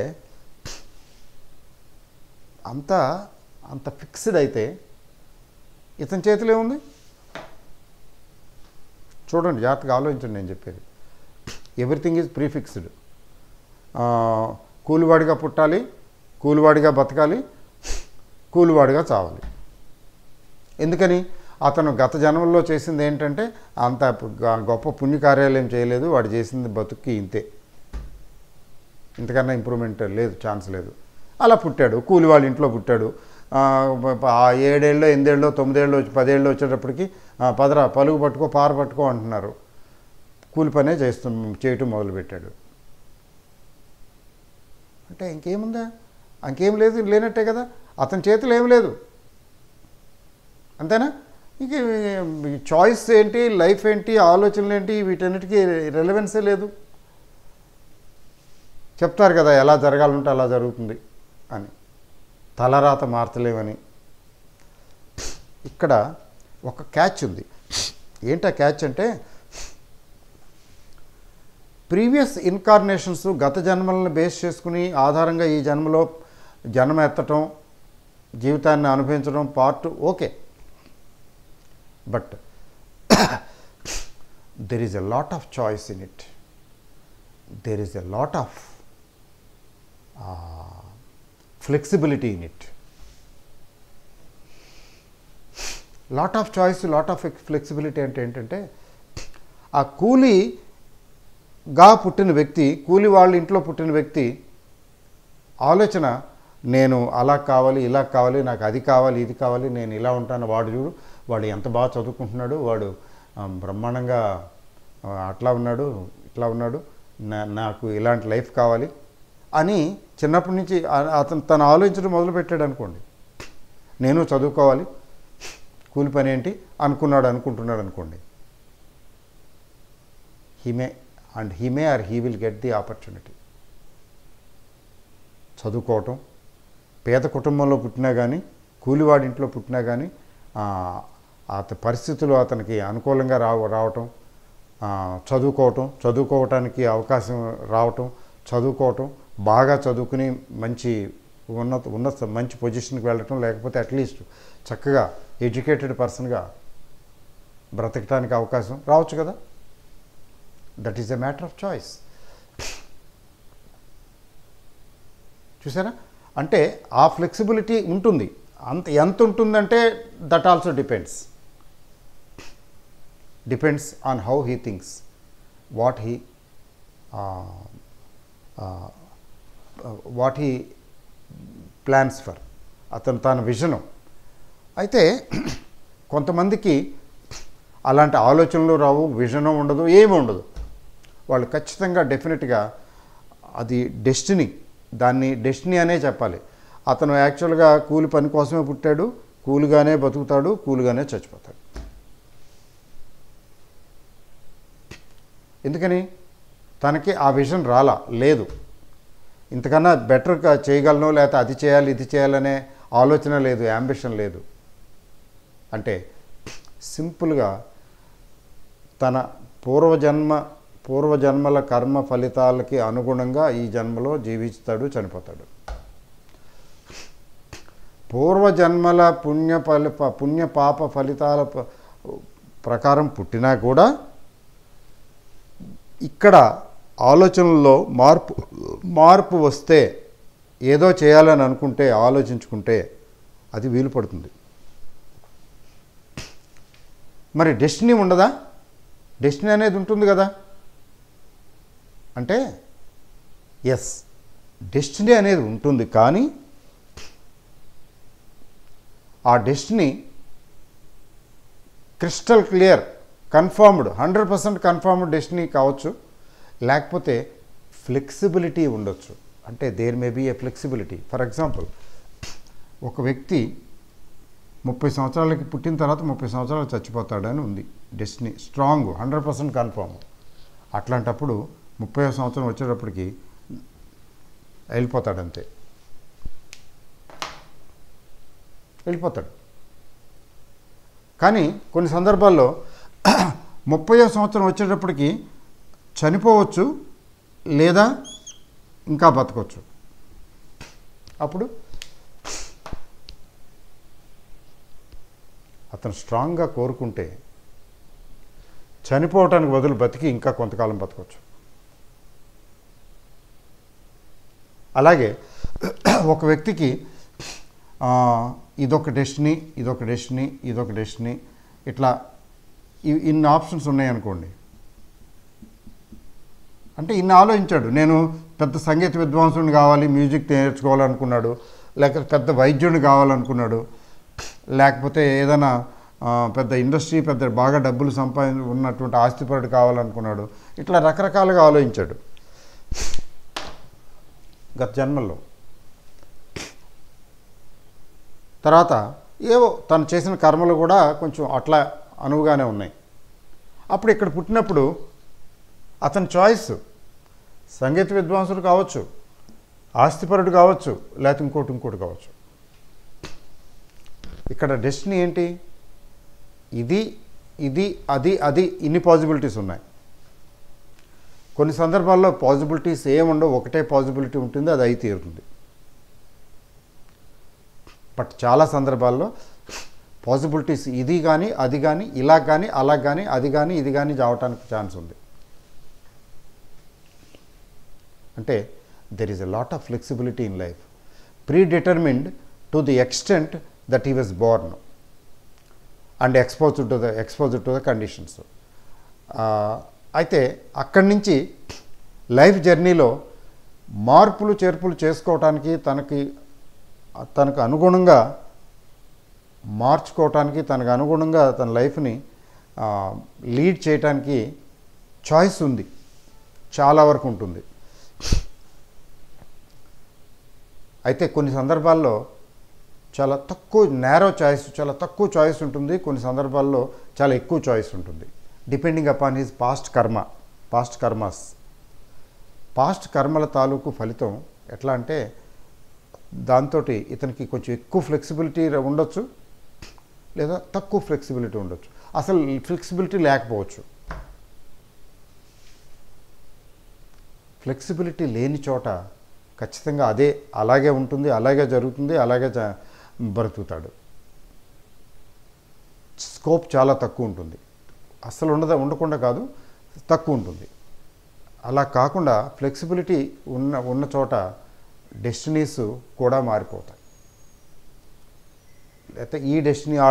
అంత ఫిక్స్డ్ అయితే ఇతని చేతిలో ఏముంది? చూడండి, జాగ్రత్తగా ఆలోచించండి నేను చెప్పేది. Everything is prefixed. కూలివాడిగా పుట్టాలి, కూలివాడిగా బతకాలి, కూలివాడిగా చావాలి. ఎందుకని? అతను గత జన్మల్లో చేసింది ఏంటంటే అంత గొప్ప పుణ్యకార్యాలు ఏం చేయలేదు, వాడు చేసింది బతుక్కి ఇంతే, ఇంతకన్నా ఇంప్రూవ్మెంట్ లేదు, ఛాన్స్ లేదు. అలా పుట్టాడు, కూలివాళ్ళ ఇంట్లో పుట్టాడు. 7 ఏళ్ళో 8 ఏళ్ళో 9 ఏళ్ళో 10 ఏళ్ళో వచ్చేటప్పటికి పదరా పలుగు పట్టుకో పార పట్టుకో అంటున్నారు, కూలి పనే చేయటం మొదలుపెట్టాడు. అంటే ఇంకేముందా? ఇంకేం లేనట్టే కదా, అతని చేతిలో ఏం లేదు, అంతేనా? ఇంక చాయిస్ ఏంటి, లైఫ్ ఏంటి, ఆలోచనలు ఏంటి, వీటన్నిటికీ రెలవెన్సే లేదు. చెప్తారు కదా ఎలా జరగాలంటే అలా జరుగుతుంది అని, తలరాత మార్చలేమని. ఇక్కడ ఒక క్యాచ్ ఉంది. ఏంటా క్యాచ్ అంటే, ప్రీవియస్ ఇన్కార్నేషన్స్, గత జన్మలను బేస్ చేసుకుని ఆధారంగా ఈ జన్మలో జన్మ ఎత్తటం, జీవితాన్ని అనుభవించడం part okay. But there is a lot of choice in it. There is a lot of flexibility in it. Lot of choice, lot of flexibility అంటే ఏంటంటే, ఆ కూలీగా పుట్టిన వ్యక్తి, కూలి వాళ్ళ ఇంట్లో పుట్టిన వ్యక్తి ఆలోచన, నేను అలా కావాలి, ఇలా కావాలి, నాకు అది కావాలి, ఇది కావాలి, నేను ఇలా ఉంటాను. వాడు చూడు, వాడు ఎంత బాగా చదువుకుంటున్నాడు, వాడు బ్రహ్మాండంగా అట్లా ఉన్నాడు, ఇట్లా ఉన్నాడు, నాకు ఇలాంటి లైఫ్ కావాలి అని చిన్నప్పటి నుంచి తను ఆలోచించడం మొదలుపెట్టాడు అనుకోండి. నేను చదువుకోవాలి, కూలి పని ఏంటి అనుకుంటున్నాడు అనుకోండి. He may or he will get the opportunity. చదువుకోవటం, పేద కుటుంబంలో పుట్టినా కానీ, కూలివాడి ఇంట్లో పుట్టినా కానీ, పరిస్థితులు అతనికి అనుకూలంగా రావటం, చదువుకోవటానికి అవకాశం రావటం, చదువుకోవటం, బాగా చదువుకుని మంచి పొజిషన్కి వెళ్ళటం, లేకపోతే అట్లీస్ట్ చక్కగా ఎడ్యుకేటెడ్ పర్సన్గా బ్రతకటానికి అవకాశం రావచ్చు కదా. That is a matter of choice. చూసారా? అంటే ఆ ఫ్లెక్సిబిలిటీ ఉంటుంది. ఎంత ఉంటుందంటే that also depends on how he thinks, what he plans for, అతను తన విజను. అయితే కొంతమందికి అలాంటి ఆలోచనలు రావు, విజను ఉండదు, ఏమీ ఉండదు. వాళ్ళు ఖచ్చితంగా డెఫినెట్గా అది డెస్టినీ, దాన్ని డెస్టినీ అనే చెప్పాలి. అతను యాక్చువల్గా కూలి పని కోసమే పుట్టాడు, కూలిగానే బతుకుతాడు, కూలిగానే చచ్చిపోతాడు. ఎందుకని? తనకి ఆ విజన్ లేదు. ఇంతకన్నా బెటర్గా చేయగలను, లేకపోతే అది చేయాలి, ఇది చేయాలనే ఆలోచన లేదు, యాంబిషన్ లేదు. అంటే సింపుల్గా తన పూర్వజన్మల కర్మ ఫలితాలకి అనుగుణంగా ఈ జన్మలో జీవిస్తాడు, చనిపోతాడు. పూర్వజన్మల పుణ్య పాప ఫలితాల ప్రకారం పుట్టినా కూడా ఇక్కడ ఆలోచనల్లో మార్పు వస్తే, ఏదో చేయాలని అనుకుంటే, ఆలోచించుకుంటే అది వీలు పడుతుంది. మరి డెస్టినీ ఉండదా? డెస్టినీ అనేది ఉంటుంది కదా. అంటే ఎస్, డెస్టినీ అనేది ఉంటుంది, కానీ ఆ destiny crystal clear, confirmed, 100% confirmed destiny కావచ్చు, లేకపోతే ఫ్లెక్సిబిలిటీ ఉండొచ్చు. అంటే there may be a flexibility. For example, ఒక వ్యక్తి 30 సంవత్సరాలకి పుట్టిన తర్వాత 30 సంవత్సరాలు చచ్చిపోతాడని ఉంది డెస్టినీ, స్ట్రాంగ్, 100% కన్ఫర్మ్. అట్లాంటప్పుడు 30వ సంవత్సరం వచ్చేటప్పటికి వెళ్ళిపోతాడంతే, వెళ్ళిపోతాడు. కానీ కొన్ని సందర్భాల్లో 30వ సంవత్సరం వచ్చేటప్పటికి చనిపోవచ్చు, లేదా ఇంకా బతకొచ్చు. అప్పుడు అతను స్ట్రాంగ్గా కోరుకుంటే చనిపోవటానికి బదులు బతికి ఇంకా కొంతకాలం బతకొచ్చు. అలాగే ఒక వ్యక్తికి ఇదొక డెస్టినీ, ఇదొక డెస్టినీ, ఇదొక డెస్టినీ, ఇట్లా ఇన్ని ఆప్షన్స్ ఉన్నాయనుకోండి. అంటే ఇన్ని ఆలోచించాడు. నేను పెద్ద సంగీత విద్వాంసుని కావాలి, మ్యూజిక్ నేర్చుకోవాలనుకున్నాడు, లేకపోతే పెద్ద వైద్యుడిని కావాలనుకున్నాడు, లేకపోతే ఏదైనా పెద్ద ఇండస్ట్రీ, పెద్ద బాగా డబ్బులు ఉన్నటువంటి ఆస్తిపరుడు కావాలనుకున్నాడు. ఇట్లా రకరకాలుగా ఆలోచించాడు గత జన్మల్లో. తర్వాత ఏవో తను చేసిన కర్మలు కూడా కొంచెం అట్లా అనువుగానే ఉన్నాయి. అప్పుడు ఇక్కడ పుట్టినప్పుడు అతని చాయిస్ సంగీత విద్వాంసుడు కావచ్చు, ఆస్తిపరుడు కావచ్చు, లేకపోతే ఇంకోటి కావచ్చు. ఇక్కడ డెస్టినీ ఏంటి? ఇది అది ఇన్ని పాసిబిలిటీస్ ఉన్నాయి. కొన్ని సందర్భాల్లో పాసిబిలిటీస్ ఏముండవు, ఒకటే పాసిబిలిటీ ఉంటుంది, అది అయి తీరుతుంది. బట్ చాలా సందర్భాల్లో పాసిబిలిటీస్ ఇది కానీ అది కానీ ఇలా కానీ అలా కానీ అది కానీ ఇది కానీ జావటానికి ఛాన్స్ ఉంది. అంటే there is a lot of flexibility in life, predetermined to the extent that he was born and exposed to the conditions. అయితే అక్కడి నుంచి లైఫ్ జర్నీలో మార్పులు చేర్పులు చేసుకోవటానికి, తనకు అనుగుణంగా మార్చుకోవటానికి, తనకు అనుగుణంగా తన లైఫ్ని లీడ్ చేయటానికి చాయిస్ ఉంది, చాలా వరకు ఉంటుంది. అయితే కొన్ని సందర్భాల్లో చాలా తక్కువ చాయిస్ ఉంటుంది, కొన్ని సందర్భాల్లో చాలా ఎక్కువ చాయిస్ ఉంటుంది, డిపెండింగ్ అపాన్ హిజ్ పాస్ట్ కర్మల తాలూకు ఫలితం ఎట్లా అంటే దాంతో ఇతనికి కొంచెం ఎక్కువ ఫ్లెక్సిబిలిటీ ఉండొచ్చు, లేదా తక్కువ ఫ్లెక్సిబిలిటీ ఉండొచ్చు, అసలు ఫ్లెక్సిబిలిటీ లేకపోవచ్చు. ఫ్లెక్సిబిలిటీ లేని చోట ఖచ్చితంగా అలాగే ఉంటుంది, అలాగే జరుగుతుంది, అలాగే బ్రతుకుతాడు. స్కోప్ చాలా తక్కువ ఉంటుంది, అస్సలు ఉండకుండా కాదు, తక్కువ ఉంటుంది. అలా కాకుండా ఫ్లెక్సిబిలిటీ ఉన్న చోట డెస్టినీస్ కూడా మారిపోతాయి. లేకపోతే ఈ డెస్టినీ ఆ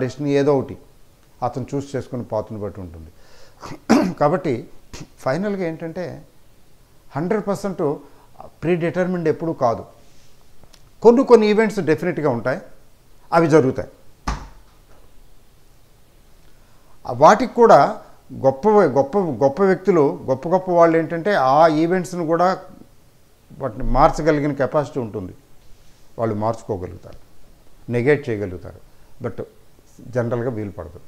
డెస్టినీ ఏదో ఒకటి అతను చూస్ చేసుకుని పాత్రను బట్టి ఉంటుంది. కాబట్టి ఫైనల్గా ఏంటంటే 100% ప్రీడిటర్మిన్డ్ ఎప్పుడూ కాదు. కొన్ని ఈవెంట్స్ డెఫినెట్గా ఉంటాయి, అవి జరుగుతాయి. వాటికి కూడా గొప్ప వ్యక్తులు, గొప్ప వాళ్ళు ఏంటంటే ఆ ఈవెంట్స్ను కూడా వాటిని మార్చగలిగిన కెపాసిటీ ఉంటుంది, వాళ్ళు మార్చుకోగలుగుతారు, నెగేట్ చేయగలుగుతారు. బట్ జనరల్గా వీలు పడదు.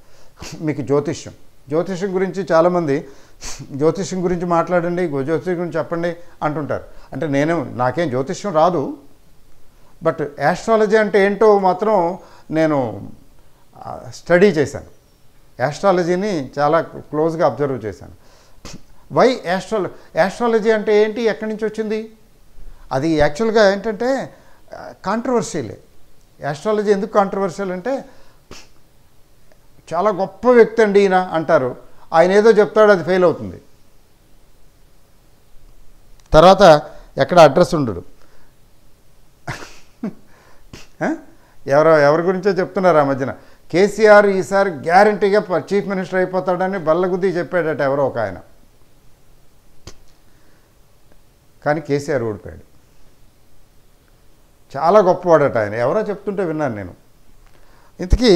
మీకు జ్యోతిష్యం గురించి చాలామంది జ్యోతిష్యం గురించి మాట్లాడండి, జ్యోతిష్యం గురించి చెప్పండి అంటుంటారు. అంటే నాకేం జ్యోతిష్యం రాదు, బట్ యాస్ట్రాలజీ అంటే ఏంటో మాత్రం నేను స్టడీ చేశాను, యాస్ట్రాలజీని చాలా క్లోజ్గా అబ్జర్వ్ చేశాను. వై యాస్ట్రాలజీ అంటే ఏంటి, ఎక్కడి నుంచి వచ్చింది? అది యాక్చువల్గా ఏంటంటే కాంట్రవర్షియలే. యాస్ట్రాలజీ ఎందుకు కాంట్రవర్షియల్ అంటే, చాలా గొప్ప వ్యక్తి అండి ఈయన అంటారు, ఆయన ఏదో చెప్తాడు, అది ఫెయిల్ అవుతుంది, తర్వాత ఎక్కడ అడ్రస్ ఉండడు. ఎవరి గురించో చెప్తున్నారు ఆ మధ్యన, కేసీఆర్ ఈసారి గ్యారంటీగా చీఫ్ మినిస్టర్ అయిపోతాడని బల్లగుద్ది చెప్పాడట ఎవరో ఒక ఆయన. కానీ కేసీఆర్ ఓడిపోయాడు. చాలా గొప్పవాడట ఆయన, ఎవరో చెప్తుంటే విన్నాను నేను. ఇంతకీ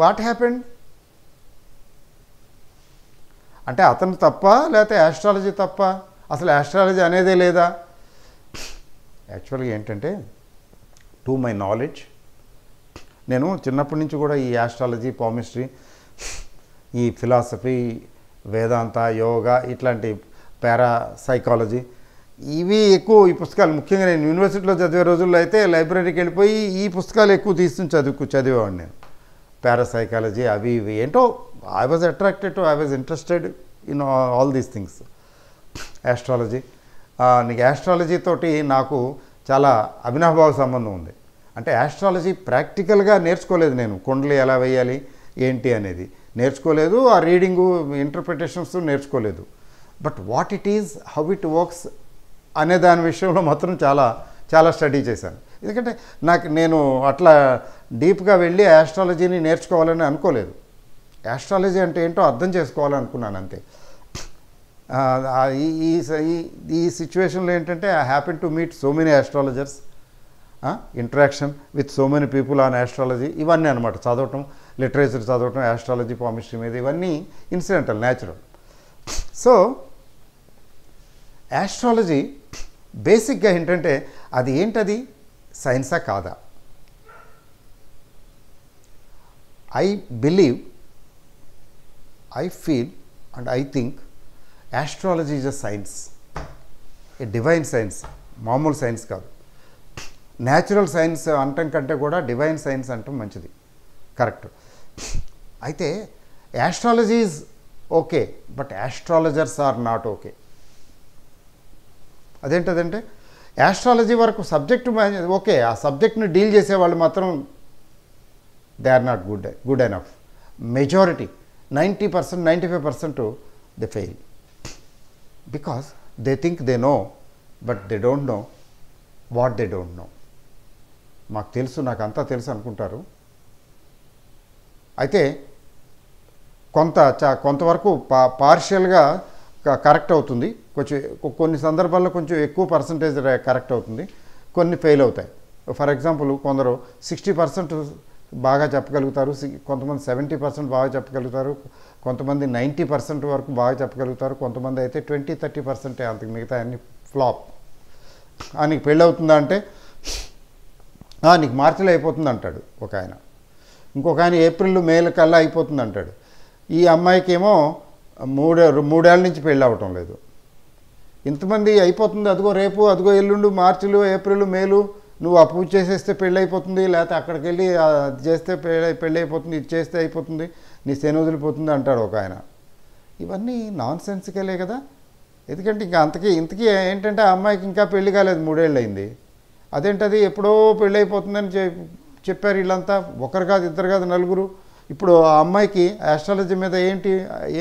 వాట్ హ్యాపెండ్ అంటే అతను తప్ప, లేకపోతే యాస్ట్రాలజీ తప్ప, అసలు యాస్ట్రాలజీ అనేదే లేదా? యాక్చువల్గా ఏంటంటే, టు మై నాలెడ్జ్, నేను చిన్నప్పటి నుంచి కూడా ఈ యాస్ట్రాలజీ, పామిస్ట్రీ, ఈ ఫిలాసఫీ, వేదాంత, యోగా, ఇట్లాంటి పారాసైకాలజీ, ఇవి ఎక్కువ ఈ పుస్తకాలు, ముఖ్యంగా నేను యూనివర్సిటీలో చదివే రోజుల్లో అయితే లైబ్రరీకి వెళ్ళిపోయి ఈ పుస్తకాలు ఎక్కువ తీసుకుని చదివేవాడిని నేను. పారాసైకాలజీ అవి ఇవి ఏంటో, I was interested in all these things. Astrology, నీకు యాస్ట్రాలజీ తోటి నాకు చాలా అవినాభావ సంబంధం ఉంది. అంటే యాస్ట్రాలజీ ప్రాక్టికల్గా నేర్చుకోలేదు నేను, కుండలి ఎలా వేయాలి ఏంటి అనేది నేర్చుకోలేదు, ఆ రీడింగు, ఇంటర్ప్రిటేషన్స్ నేర్చుకోలేదు. But what it is, how it works అనే దాని విషయంలో మాత్రం చాలా స్టడీ చేశాను. ఎందుకంటే నేను అట్లా డీప్గా వెళ్ళి యాస్ట్రాలజీని నేర్చుకోవాలని అనుకోలేదు. యాస్ట్రాలజీ అంటే ఏంటో అర్థం చేసుకోవాలని అనుకున్నాను అంతే. ఈ సిచ్యువేషన్లో ఏంటంటే I happen to meet so many astrologers, interaction with so many people on astrology, ఇవన్నీ అనమాట. చదవటం, లిటరేచర్ చదవటం, యాస్ట్రాలజీ, పామిస్ట్రీ మీద, ఇవన్నీ ఇన్సిడెంటల్, న్యాచురల్. సో యాస్ట్రాలజీ బేసిక్గా ఏంటంటే, అది ఏంటది, సైన్సా కాదా? I believe, I feel and I think astrology is a science, a divine science, మామూలు సైన్స్ కాదు. న్యాచురల్ సైన్స్ అంటం కంటే కూడా డివైన్ సైన్స్ అంటాం మంచిది, కరెక్ట్. అయితే astrology is okay, but astrologers are not okay. అదేంటదంటే యాస్ట్రాలజీ వరకు సబ్జెక్టు ఓకే, ఆ సబ్జెక్ట్ని డీల్ చేసేవాళ్ళు మాత్రం they are not good enough. Majority 90%, 95% they fail because they think they know, but they don't know what they don't know. మాకు తెలుసు, నాకు అంతా తెలుసు అనుకుంటారు. అయితే కొంతవరకు పార్షియల్గా కరెక్ట్ అవుతుంది, కొన్ని సందర్భాల్లో కొంచెం ఎక్కువ పర్సంటేజ్ కరెక్ట్ అవుతుంది, కొన్ని ఫెయిల్ అవుతాయి. ఫర్ ఎగ్జాంపుల్ కొందరు 60% బాగా చెప్పగలుగుతారు, కొంతమంది 70% బాగా చెప్పగలుగుతారు, కొంతమంది 90% వరకు బాగా చెప్పగలుగుతారు, కొంతమంది అయితే 20-30% అంతకు మిగతా అన్ని ఫ్లాప్. నీకు పెళ్ళి అవుతుందా అంటే నీకు మార్చిలో అయిపోతుంది అంటాడు ఒక ఆయన, ఇంకొక ఆయన ఏప్రిల్ మేల కల్లా అయిపోతుంది అంటాడు. ఈ అమ్మాయికి ఏమో మూడేళ్ళ నుంచి పెళ్ళి అవ్వటం లేదు. ఇంతమంది అయిపోతుంది, అదిగో రేపు, అదిగో ఎల్లుండు, మార్చిలు, ఏప్రిల్, మేలు, నువ్వు ఆ పూజ చేసేస్తే పెళ్ళి అయిపోతుంది, లేకపోతే అక్కడికి వెళ్ళి అది చేస్తే పెళ్ళి అయిపోతుంది, ఇది చేస్తే అయిపోతుంది, నీ శని వదిలిపోతుంది అంటాడు ఒక ఆయన. ఇవన్నీ నాన్ సెన్సికలే కదా. ఎందుకంటే ఇంకా ఇంతకీ ఏంటంటే ఆ అమ్మాయికి ఇంకా పెళ్లి కాలేదు, 3 ఏళ్ళు అయింది. అదేంటది ఎప్పుడో పెళ్ళి అయిపోతుందని చెప్పారు వీళ్ళంతా, ఒకరు కాదు, ఇద్దరు కాదు, నలుగురు. ఇప్పుడు ఆ అమ్మాయికి ఆస్ట్రాలజీ మీద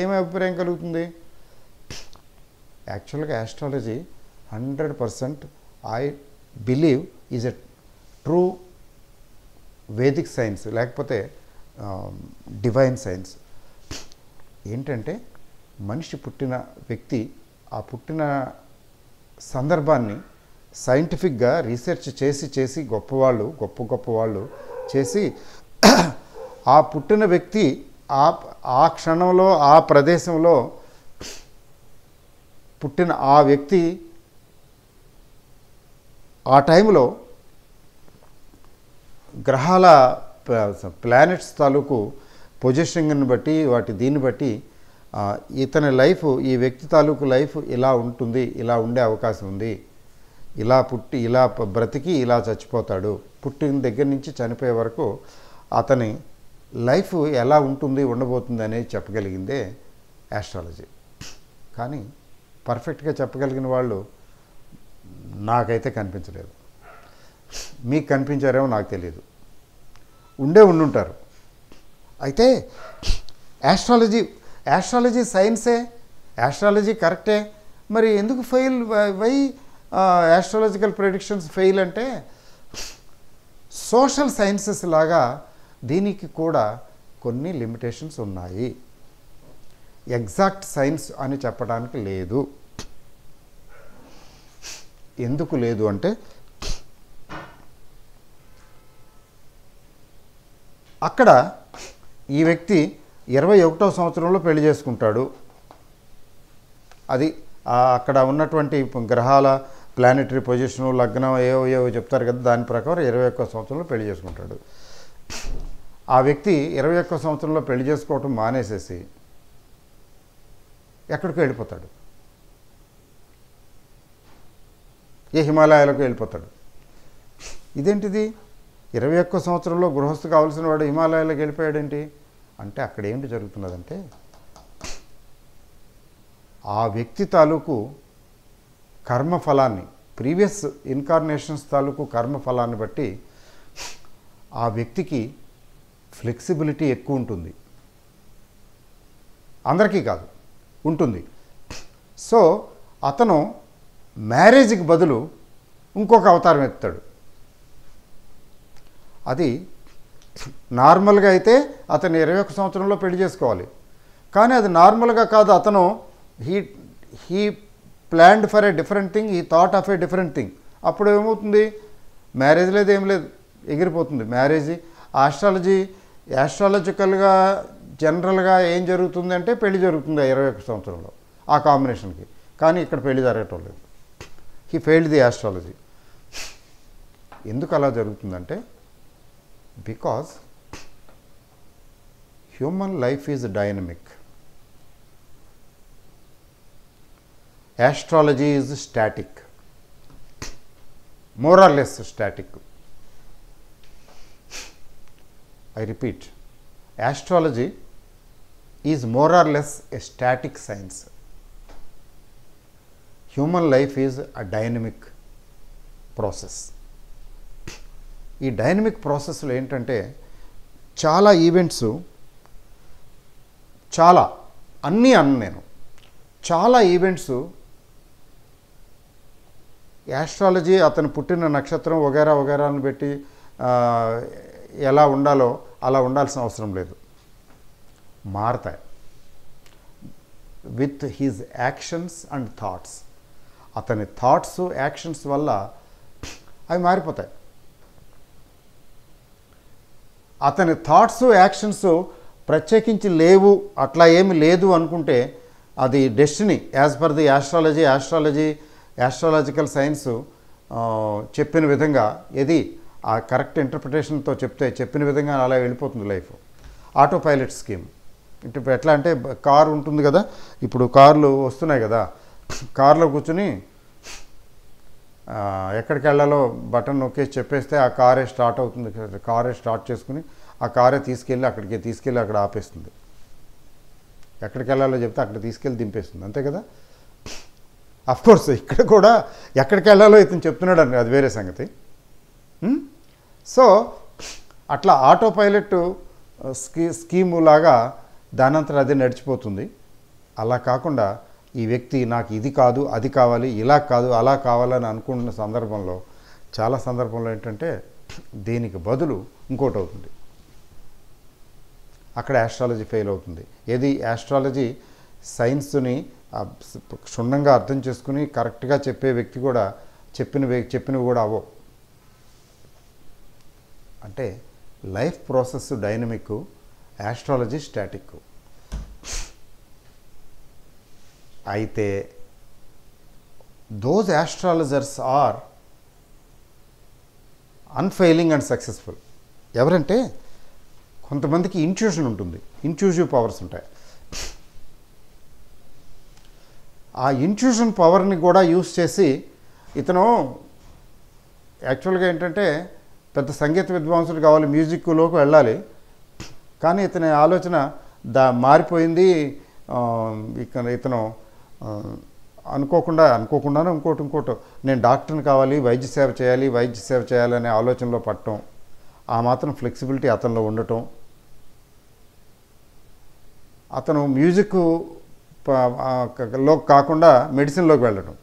ఏమి అభిప్రాయం కలుగుతుంది? యాక్చువల్గా astrology 100% I believe is a true Vedic science, లేకపోతే డివైన్ సైన్స్. ఏంటంటే మనిషి పుట్టిన వ్యక్తి, ఆ పుట్టిన సందర్భాన్ని సైంటిఫిక్గా రీసెర్చ్ చేసి గొప్పవాళ్ళు చేసి ఆ పుట్టిన వ్యక్తి ఆ క్షణంలో, ఆ ప్రదేశంలో పుట్టిన ఆ వ్యక్తి ఆ టైంలో గ్రహాల ప్లానెట్స్ తాలూకు పొజిషనింగ్ని బట్టి, దీన్ని బట్టి ఇతని లైఫ్, ఈ వ్యక్తి తాలూకు లైఫ్ ఇలా ఉంటుంది, ఇలా ఉండే అవకాశం ఉంది, ఇలా పుట్టి ఇలా బ్రతికి ఇలా చచ్చిపోతాడు, పుట్టిన దగ్గర నుంచి చనిపోయే వరకు అతని లైఫ్ ఎలా ఉంటుంది, ఉండబోతుంది అనేది చెప్పగలిగిందే ఆస్ట్రాలజీ. కానీ పర్ఫెక్ట్గా చెప్పగలిగిన వాళ్ళు నాకైతే కనిపించలేదు. మీకు కనిపించారేమో నాకు తెలియదు, ఉండుంటారు. అయితే ఆస్ట్రాలజీ సైన్సే, ఆస్ట్రాలజీ కరెక్టే, మరి ఎందుకు fail? Why astrological predictions fail అంటే సోషల్ సైన్సెస్ లాగా దీనికి కూడా కొన్ని లిమిటేషన్స్ ఉన్నాయి. ఎగ్జాక్ట్ సైన్స్ అని చెప్పడానికి లేదు. ఎందుకు లేదు అంటే అక్కడ ఈ వ్యక్తి 21వ సంవత్సరంలో పెళ్లి చేసుకుంటాడు. అది అక్కడ ఉన్నటువంటి గ్రహాల ప్లానెటరీ పొజిషను, లగ్నం ఏవో చెప్తారు కదా, దాని ప్రకారం 21వ సంవత్సరంలో పెళ్లి చేసుకుంటాడు. ఆ వ్యక్తి 21వ సంవత్సరంలో పెళ్లి చేసుకోవటం మానేసేసి ఎక్కడికో వెళ్ళిపోతాడు, ఏ హిమాలయాలకు వెళ్ళిపోతాడు. ఇదేంటిది? 21వ సంవత్సరంలో గృహస్థు కావాల్సిన వాడు హిమాలయాలకు వెళ్ళిపోయాడేంటి అంటే అక్కడ ఏంటి జరుగుతున్నదంటే ఆ వ్యక్తి తాలూకు కర్మఫలాన్ని, ప్రీవియస్ ఇన్కార్నేషన్స్ తాలూకు కర్మఫలాన్ని బట్టి ఆ వ్యక్తికి ఫ్లెక్సిబిలిటీ ఎక్కువ ఉంటుంది. అందరికీ కాదు, ఉంటుంది. సో అతను మ్యారేజ్కి బదులు ఇంకొక అవతారం ఎత్తాడు. అది నార్మల్గా అయితే అతను 21 సంవత్సరంలో పెళ్లి చేసుకోవాలి, కానీ అది నార్మల్గా కాదు. అతను he planned for a different thing, he thought of a different thing. అప్పుడు ఏమవుతుంది? మ్యారేజ్ లేదు, ఏం లేదు, ఎగిరిపోతుంది మ్యారేజ్. ఆస్ట్రాలజికల్గా జనరల్గా ఏం జరుగుతుంది అంటే పెళ్లి జరుగుతుంది 21 సంవత్సరంలో ఆ కాంబినేషన్కి, కానీ ఇక్కడ పెళ్లి జరగటం లేదు. He failed the astrology. ఎందుకు అలా జరుగుతుందంటే because human life is dynamic. Astrology is static, more or less static. I repeat, astrology is more or less a static science. Human life is a dynamic process. ఈ డైనమిక్ ప్రాసెస్లో ఏంటంటే చాలా ఈవెంట్స్, అన్నీ నేను చాలా ఈవెంట్స్ యాస్ట్రాలజీ అతను పుట్టిన నక్షత్రం వగేరాను పెట్టి ఎలా ఉండాలో అలా ఉండాల్సిన అవసరం లేదు, మారతాయి with his actions and thoughts. అతని థాట్స్ యాక్షన్స్ వల్ల అవి మారిపోతాయి. అతని థాట్స్ యాక్షన్స్ ప్రత్యేకించి లేవు, అట్లా ఏమి లేదు అనుకుంటే అది destiny as per the astrological science చెప్పిన విధంగా, ఏది ఆ కరెక్ట్ ఇంటర్ప్రిటేషన్తో చెప్పిన విధంగా అలా వెళ్ళిపోతుంది లైఫ్. ఆటో పైలట్ స్కీమ్ ఇప్పుడు ఎట్లా అంటే, కారు ఉంటుంది కదా, ఇప్పుడు కార్లు వస్తున్నాయి కదా, కార్లో కూర్చుని ఎక్కడికి వెళ్ళాలో బటన్ నొక్కేసి చెప్పేస్తే ఆ కారే స్టార్ట్ అవుతుంది. కారే స్టార్ట్ చేసుకుని ఆ కారే తీసుకెళ్ళి అక్కడ ఆపేస్తుంది. ఎక్కడికి వెళ్ళాలో చెప్తే అక్కడ తీసుకెళ్ళి దింపేస్తుంది, అంతే కదా. అఫ్కోర్స్ ఇక్కడ కూడా ఎక్కడికి వెళ్ళాలో ఇతను చెప్తున్నాడు అని, అది వేరే సంగతి. సో అట్లా ఆటో పైలట్ స్కీము లాగా దానంతరం అదే నడిచిపోతుంది. అలా కాకుండా ఈ వ్యక్తి నాకు ఇది కాదు అది కావాలి, ఇలా కాదు అలా కావాలని అనుకుంటున్న సందర్భంలో చాలా సందర్భంలో ఏంటంటే దీనికి బదులు ఇంకోటి అవుతుంది. అక్కడ యాస్ట్రాలజీ ఫెయిల్ అవుతుంది. ఏది యాస్ట్రాలజీ సైన్స్ని క్షుణ్ణంగా అర్థం చేసుకుని కరెక్ట్గా చెప్పే వ్యక్తి కూడా చెప్పినవి కూడా అవో. అంటే life process dynamic, astrology static. అయితే those astrologers are unfailing and successful. ఎవరంటే కొంతమందికి ఇంట్యూషన్ ఉంటుంది, ఇంట్యూజివ్ పవర్స్ ఉంటాయి. ఆ ఇంట్యూషన్ పవర్ని కూడా యూస్ చేసి ఇతను యాక్చువల్గా ఏంటంటే పెద్ద సంగీత విద్వాంసుడు కావాలి, మ్యూజిక్లోకి వెళ్ళాలి, కానీ ఇతని ఆలోచన మారిపోయింది. ఇతను అనుకోకుండానే ఇంకోటి నేను డాక్టర్ని కావాలి, వైద్య సేవ చేయాలి అనే ఆలోచనలో పడటం, ఆ మాత్రం ఫ్లెక్సిబిలిటీ అతనిలో ఉండటం, అతను మ్యూజిక్ లో కాకుండా మెడిసిన్లోకి వెళ్ళడం.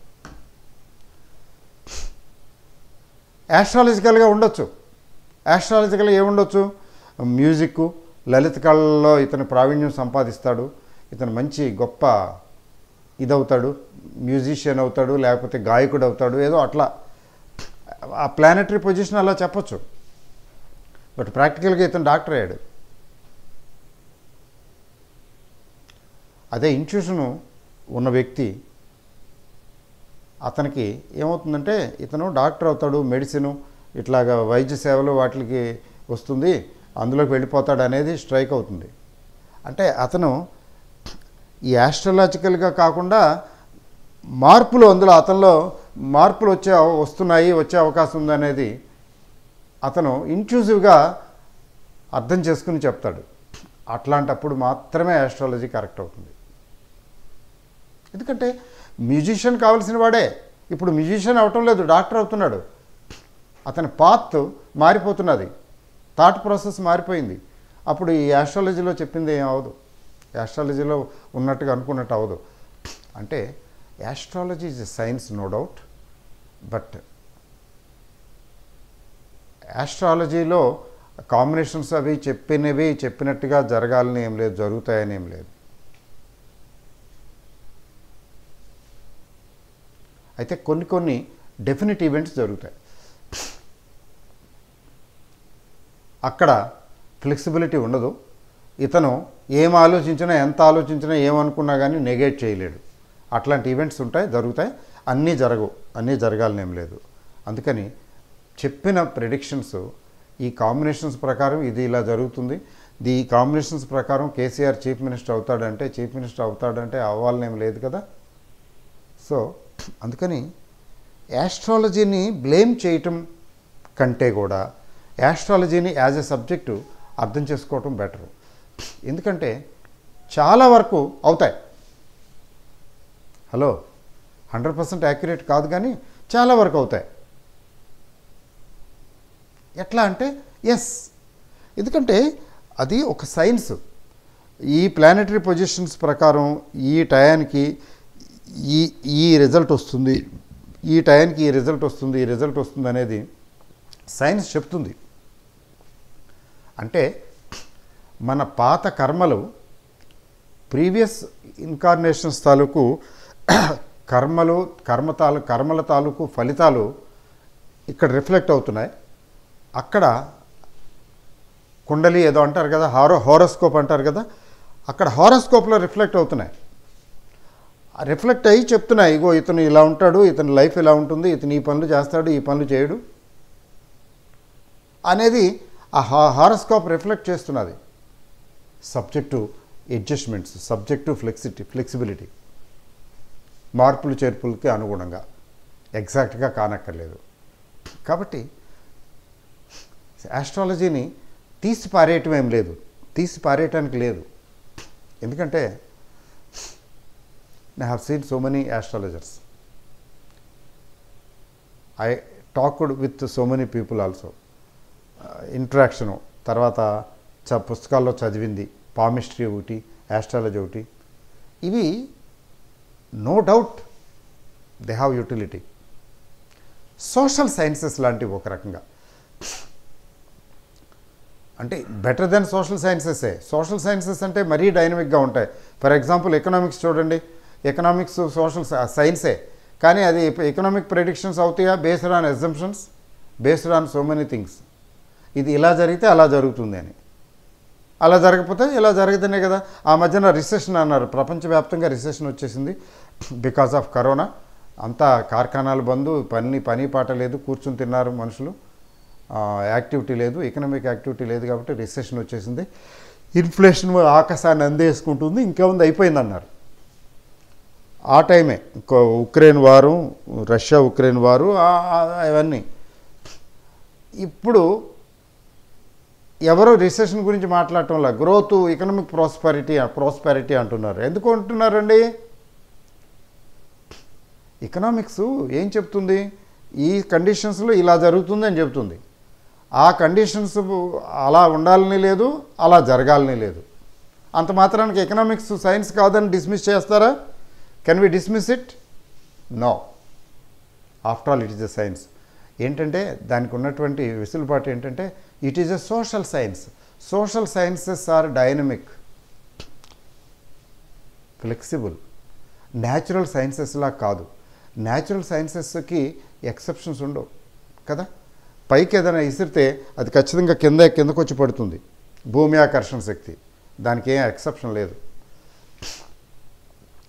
యాస్ట్రాలజికల్గా ఉండొచ్చు. యాస్ట్రాలజికల్గా ఏముండొచ్చు, మ్యూజిక్, లలిత కళల్లో ఇతను ప్రావీణ్యం సంపాదిస్తాడు, ఇతను మంచి గొప్ప ఇదవుతాడు, మ్యూజిషియన్ అవుతాడు, లేకపోతే గాయకుడు అవుతాడు, ఏదో అట్లా ఆ ప్లానెటరీ పొజిషన్ అలా చెప్పొచ్చు. బట్ ప్రాక్టికల్గా ఇతను డాక్టర్ అయ్యాడు. అదే ఇంట్యూషను ఉన్న వ్యక్తి, అతనికి ఏమవుతుందంటే ఇతను డాక్టర్ అవుతాడు, మెడిసిను ఇట్లాగా వైద్య సేవలు వాటికి వస్తుంది, అందులోకి వెళ్ళిపోతాడు అనేది స్ట్రైక్ అవుతుంది. అంటే అతను ఈ యాస్ట్రాలజికల్గా కాకుండా అతనిలో మార్పులు వచ్చే అవకాశం ఉందనేది అతను ఇంట్యూజివ్గా అర్థం చేసుకుని చెప్తాడు. అట్లాంటప్పుడు మాత్రమే యాస్ట్రాలజీ కరెక్ట్ అవుతుంది. ఎందుకంటే మ్యూజిషియన్ కావాల్సిన వాడే ఇప్పుడు మ్యూజిషియన్ అవటం లేదు, డాక్టర్ అవుతున్నాడు. అతని పాత్ మారిపోతున్నది, థాట్ ప్రాసెస్ మారిపోయింది. అప్పుడు ఈ యాస్ట్రాలజీలో చెప్పింది ఏం అవ్వదు, యాస్ట్రాలజీలో ఉన్నట్టుగా అనుకున్నట్టు అవ్వదు. అంటే astrology is a science, no doubt, but యాస్ట్రాలజీలో కాంబినేషన్స్ అవి చెప్పినట్టుగా జరగాలని ఏం లేదు, జరుగుతాయని ఏం లేదు. అయితే కొన్ని డెఫినెట్ ఈవెంట్స్ జరుగుతాయి. అక్కడ ఫ్లెక్సిబిలిటీ ఉండదు. ఇతను ఏం ఆలోచించినా, ఎంత ఆలోచించినా, ఏమనుకున్నా కానీ నెగేట్ చేయలేడు. అట్లాంటి ఈవెంట్స్ జరుగుతాయి. అన్నీ జరగాలని ఏం లేదు. అందుకని చెప్పిన ప్రెడిక్షన్స్, ఈ కాంబినేషన్స్ ప్రకారం ఇది ఇలా జరుగుతుంది, ది కాంబినేషన్స్ ప్రకారం కేసీఆర్ చీఫ్ మినిస్టర్ అవుతాడంటే అవ్వాలని ఏం లేదు కదా. సో అందుకని యాస్ట్రాలజీని బ్లేమ్ చేయటం కంటే కూడా యాస్ట్రాలజీని యాజ్ ఎ సబ్జెక్టు అర్థం చేసుకోవటం బెటరు. ఎందుకంటే చాలా వరకు అవుతాయి. 100% యాక్యురేట్ కాదు, కానీ చాలా వరకు అవుతాయి. ఎట్లా అంటే ఎస్, ఎందుకంటే అది ఒక సైన్స్. ఈ ప్లానెటరీ పొజిషన్స్ ప్రకారం ఈ టయానికి ఈ రిజల్ట్ వస్తుంది, ఈ టయానికి ఈ రిజల్ట్ వస్తుంది అనేది సైన్స్ చెప్తుంది. అంటే మన పాత కర్మలు, ప్రీవియస్ ఇన్కార్నేషన్స్ తాలూకు కర్మల తాలూకు ఫలితాలు ఇక్కడ రిఫ్లెక్ట్ అవుతున్నాయి. అక్కడ కుండలి ఏదో అంటారు కదా, హారోస్కోప్ అంటారు కదా, అక్కడ హారోస్కోప్లో రిఫ్లెక్ట్ అవుతున్నాయి. రిఫ్లెక్ట్ అయ్యి చెప్తున్నాయి, ఇగో ఇతను ఇలా ఉంటాడు, ఇతని లైఫ్ ఇలా ఉంటుంది, ఇతను ఈ పనులు చేస్తాడు, ఈ పనులు చేయడు అనేది ఆ హారోస్కోప్ రిఫ్లెక్ట్ చేస్తున్నది. సబ్జెక్టు అడ్జస్ట్మెంట్స్, సబ్జెక్టు ఫ్లెక్సిబిలిటీ, మార్పులు చేర్పులకి అనుగుణంగా, ఎగ్జాక్ట్గా కానక్కర్లేదు. కాబట్టి ఆస్ట్రాలజీని తీసి పారేయటం ఏం లేదు, తీసి పారేయటానికి లేదు. ఎందుకంటే I have seen so many astrologers. I talked with so many people also. Interaction తర్వాత పుస్తకాల్లో చదివింది, పామిస్ట్రీ ఒకటి, ఆస్ట్రాలజీ ఒకటి, ఇవి no doubt they have utility. Social sciences లాంటివి ఒక రకంగా, అంటే బెటర్ దెన్ సోషల్ సైన్సెసే. సోషల్ సైన్సెస్ అంటే మరీ డైనమిక్గా ఉంటాయి. ఫర్ ఎగ్జాంపుల్ ఎకనామిక్స్ చూడండి, ఎకనామిక్స్ సోషల్ సైన్సే, కానీ అది ఎకనామిక్ ప్రెడిక్షన్స్ అవుతాయా based on assumptions, based on so many things. ఇది ఇలా జరిగితే అలా జరుగుతుంది అని, అలా జరగకపోతే ఇలా జరుగుతూనే కదా. ఆ మధ్యన రిసెషన్ అన్నారు, ప్రపంచవ్యాప్తంగా రిసెషన్ వచ్చేసింది బికాస్ ఆఫ్ కరోనా. అంతా కార్ఖానాలు బంద్, పని పాట లేదు, కూర్చుని తిన్నారు మనుషులు, యాక్టివిటీ లేదు, ఎకనామిక్ యాక్టివిటీ లేదు, కాబట్టి రిసెషన్ వచ్చేసింది. ఇన్ఫ్లేషన్ ఆకాశాన్ని అందేసుకుంటుంది, ఇంకా ఉంది, అయిపోయింది అన్నారు. ఆ టైమే ఉక్రెయిన్ వారు, రష్యా ఉక్రెయిన్ వారు, ఇవన్నీ. ఇప్పుడు ఎవరో రిసెషన్ గురించి మాట్లాడటంలా, గ్రోత్, ఎకనామిక్ ప్రాస్పెరిటీ అంటున్నారు. ఎందుకు అంటున్నారండి? ఎకనామిక్స్ ఏం చెప్తుంది? ఈ కండిషన్స్లో ఇలా జరుగుతుంది అని చెప్తుంది. ఆ కండిషన్స్ అలా ఉండాలని లేదు, అలా జరగాలని లేదు. అంత మాత్రానికి ఎకనామిక్స్ సైన్స్ కాదని డిస్మిస్ చేస్తారా? Can we dismiss it? No. After all it is a science. ఏంటంటే దానికి ఉన్నటువంటి వెసులుబాటు ఏంటంటే it is a social science. Social sciences are dynamic, flexible. Natural సైన్సెస్లా కాదు. న్యాచురల్ సైన్సెస్కి ఎక్సెప్షన్స్ ఉండవు కదా. పైకి ఏదైనా ఇసిరితే అది ఖచ్చితంగా కిందకు వచ్చి పడుతుంది, భూమి ఆకర్షణ శక్తి, దానికి ఏం ఎక్సెప్షన్ లేదు.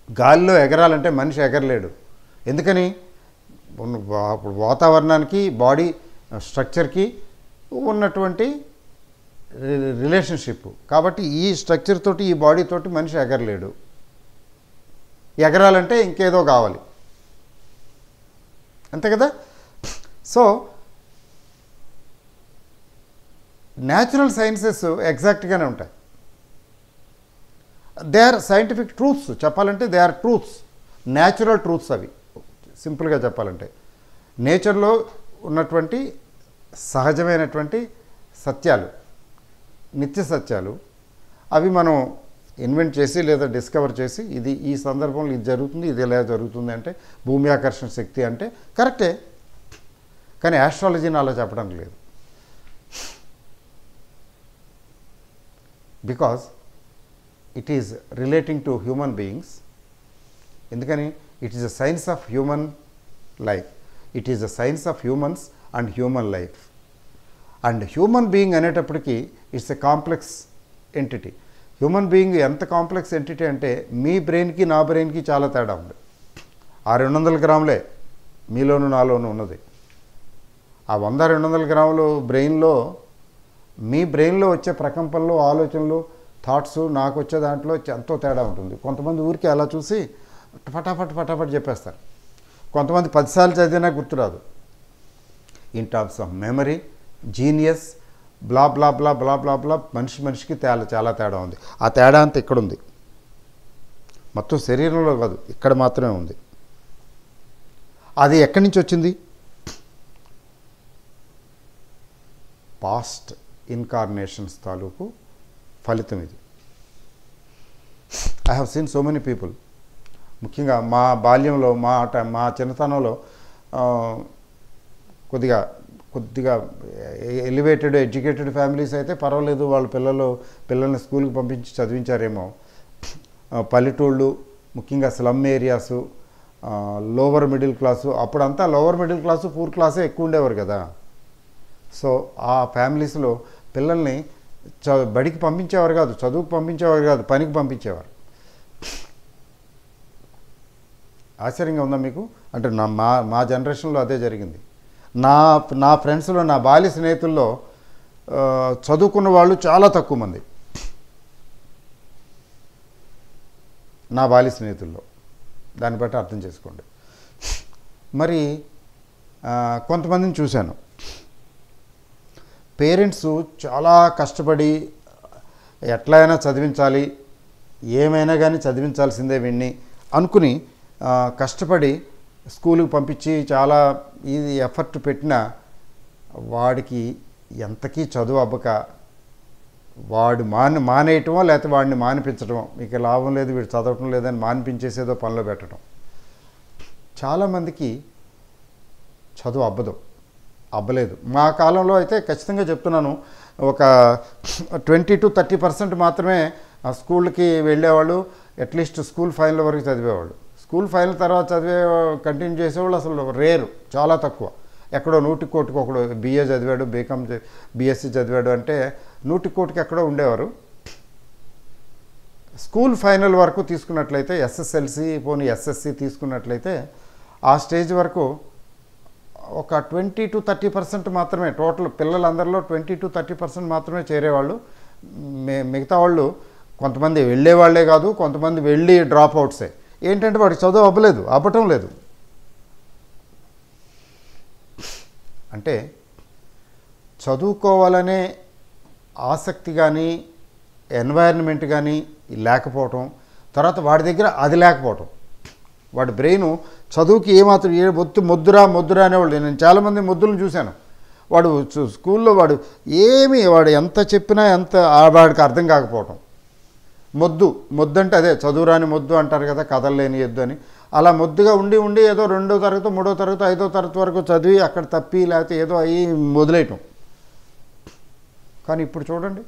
గాలిలో ఎగరాలంటే మనిషి ఎగరలేడు. ఎందుకని? వాతావరణానికి, బాడీ స్ట్రక్చర్కి ఉన్నటువంటి రిలేషన్షిప్. కాబట్టి ఈ స్ట్రక్చర్ తోటి, ఈ బాడీ తోటి మనిషి ఎగరలేడు. ఎగరాలంటే ఇంకేదో కావాలి, అంతే కదా. సో న్యాచురల్ సైన్సెస్ ఎగ్జాక్ట్గానే ఉంటాయి. They are scientific truths. చెప్పాలంటే they are truths, natural truths. అవి సింపుల్గా చెప్పాలంటే నేచర్లో ఉన్నటువంటి సహజమైనటువంటి సత్యాలు, నిత్య సత్యాలు. అవి మనం ఇన్వెంట్ చేసి లేదా డిస్కవర్ చేసి ఇది ఈ సందర్భంలో ఇది జరుగుతుంది, ఇది ఎలా జరుగుతుంది అంటే భూమి ఆకర్షణ శక్తి అంటే కరెక్టే. కానీ ఆస్ట్రాలజీని అలా చెప్పడం లేదు. Because it is relating to human beings. ఎందుకని? It is a science of human life. It is a science of humans and human life. And human being అనేటప్పటికీ it's a complex entity. Human being ఎంత కాంప్లెక్స్ ఎంటిటీ అంటే మీ బ్రెయిన్కి నా బ్రెయిన్కి చాలా తేడా ఉంది. ఆ 200 గ్రాములే మీలోను నాలోను ఉన్నది. ఆ 100-200 గ్రాములు బ్రెయిన్లో మీ బ్రెయిన్లో వచ్చే ప్రకంపనలు, ఆలోచనలు, థాట్స్ నాకు వచ్చే దాంట్లో ఎంతో తేడా ఉంటుంది. కొంతమంది ఊరికి అలా చూసి ఫటాఫట్ చెప్పేస్తారు. కొంతమంది 10 సార్లు చదివినా గుర్తురాదు. In terms of memory, genius, blah blah blah blah blah blah, మనిషికి చాలా తేడా ఉంది. ఆ తేడా అంతా ఇక్కడ ఉంది, మొత్తం శరీరంలో కాదు, ఇక్కడ మాత్రమే ఉంది. అది ఎక్కడి నుంచి వచ్చింది? పాస్ట్ ఇన్కార్నేషన్స్ తాలూకు ఫలితం ఇది. I have seen so many people, ముఖ్యంగా మా బాల్యంలో, మా చిన్నతనంలో కొద్దిగా ఎలివేటెడ్ ఎడ్యుకేటెడ్ ఫ్యామిలీస్ అయితే పర్వాలేదు, వాళ్ళ పిల్లల్ని స్కూల్కి పంపించి చదివించారేమో. పల్లెటూళ్ళు, ముఖ్యంగా slum areas, lower middle class, అప్పుడంతా లోవర్ మిడిల్ క్లాసు, పూర్ క్లాసే ఎక్కువ ఉండేవారు కదా. సో ఆ ఫ్యామిలీస్లో పిల్లల్ని బడికి పంపించేవారు కాదు, చదువుకు పంపించేవారు కాదు, పనికి పంపించేవారు. ఆశ్చర్యంగా ఉందా మీకు? అంటే మా జనరేషన్లో అదే జరిగింది. నా ఫ్రెండ్స్లో, నా బాల్య స్నేహితుల్లో చదువుకున్న వాళ్ళు చాలా తక్కువ మంది. నా బాల్య స్నేహితుల్లో, దాన్ని బట్టి అర్థం చేసుకోండి. మరి కొంతమందిని చూశాను, పేరెంట్స్ చాలా కష్టపడి ఎట్లయినా చదివించాలి, ఏమైనా కానీ చదివించాల్సిందే వీడిని అనుకుని కష్టపడి స్కూల్కి పంపించి చాలా ఇది ఎఫర్ట్ పెట్టినా వాడికి ఎంతకీ చదువు అవ్వక వాడు మానేయటమో లేకపోతే వాడిని మానిపించడమో, మీకు లాభం లేదు, వీడు చదవటం లేదని మానిపించేసేదో పనిలో పెట్టడం. చాలామందికి చదువు అవ్వలేదు. మా కాలంలో అయితే ఖచ్చితంగా చెప్తున్నాను, ఒక 20-30% మాత్రమే ఆ స్కూల్కి వెళ్ళేవాళ్ళు, అట్లీస్ట్ స్కూల్ ఫైనల్ వరకు చదివేవాళ్ళు. స్కూల్ ఫైనల్ తర్వాత కంటిన్యూ చేసేవాళ్ళు అసలు రేరు, చాలా తక్కువ. ఎక్కడో 100 ఒకడు BA చదివాడు, బీకామ్ BSc చదివాడు అంటే 100 ఎక్కడో ఉండేవారు. స్కూల్ ఫైనల్ వరకు తీసుకున్నట్లయితే, SSLC పోనీ SSC తీసుకున్నట్లయితే ఆ స్టేజ్ వరకు ఒక 20-30% మాత్రమే, టోటల్ పిల్లలందరిలో 20-30% మాత్రమే చేరేవాళ్ళు. మిగతా వాళ్ళు కొంతమంది వెళ్ళేవాళ్లే కాదు, కొంతమంది వెళ్ళి డ్రాప్ అవుట్సే. ఏంటంటే వాడికి చదువు అవ్వటం లేదు. అంటే చదువుకోవాలనే ఆసక్తి కానీ, ఎన్వైరన్మెంట్ కానీ లేకపోవటం, తర్వాత వాడి దగ్గర అది లేకపోవటం. వాడి బ్రెయిన్ చదువుకి ఏమాత్రం మొద్దురా అనేవాళ్ళు. నేను చాలామంది మొద్దులను చూశాను. వాడు స్కూల్లో వాడు ఎంత చెప్పినా వాడికి అర్థం కాకపోవటం. మొద్దు అంటే అదే చదువురాని మొద్దు అంటారు కదా, కదలలేని ఎద్దు అని. అలా మొద్దుగా ఉండి ఏదో 2వ తరగతి, 3వ తరగతి, 5వ తరగతి వరకు చదివి అక్కడ తప్పి లేకపోతే ఏదో అయ్యి మొదలెయటం. కానీ ఇప్పుడు చూడండి,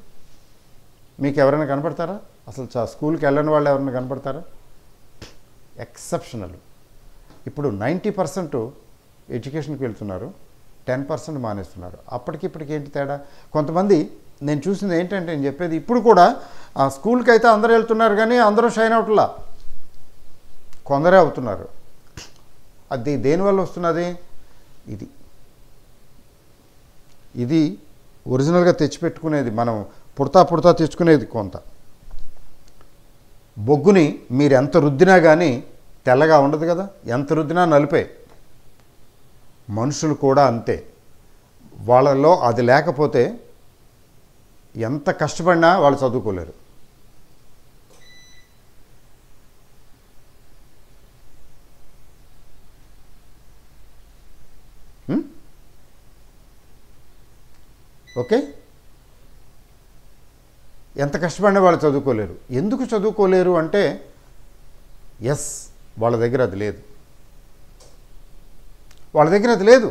మీకు ఎవరైనా కనపడతారా? అసలు స్కూల్కి వెళ్ళని వాళ్ళు ఎవరైనా కనపడతారా? ఎక్సెప్షనల్. ఇప్పుడు 90% ఎడ్యుకేషన్కి వెళ్తున్నారు, 10% మానేస్తున్నారు. అప్పటికిప్పటికి ఏంటి తేడా? కొంతమంది నేను చూసింది ఏంటంటే, నేను చెప్పేది ఇప్పుడు కూడా ఆ స్కూల్కి అయితే అందరూ వెళ్తున్నారు కానీ అందరూ షైన్ అవుట్లా, కొందరే అవుతున్నారు. అది దేనివల్ల వస్తున్నది? ఇది ఒరిజినల్గా తెచ్చిపెట్టుకునేది, మనం పుడతా తెచ్చుకునేది. కొంత బొగ్గుని మీరు ఎంత రుద్దినా కానీ తెల్లగా ఉండదు కదా, ఎంత రుద్దినా నలిపే. మనుషులు కూడా అంతే, వాళ్ళలో అది లేకపోతే ఎంత కష్టపడినా వాళ్ళు చదువుకోలేరు. ఓకే, ఎంత కష్టపడినా వాళ్ళు చదువుకోలేరు. ఎందుకు చదువుకోలేరు అంటే, వాళ్ళ దగ్గర అది లేదు.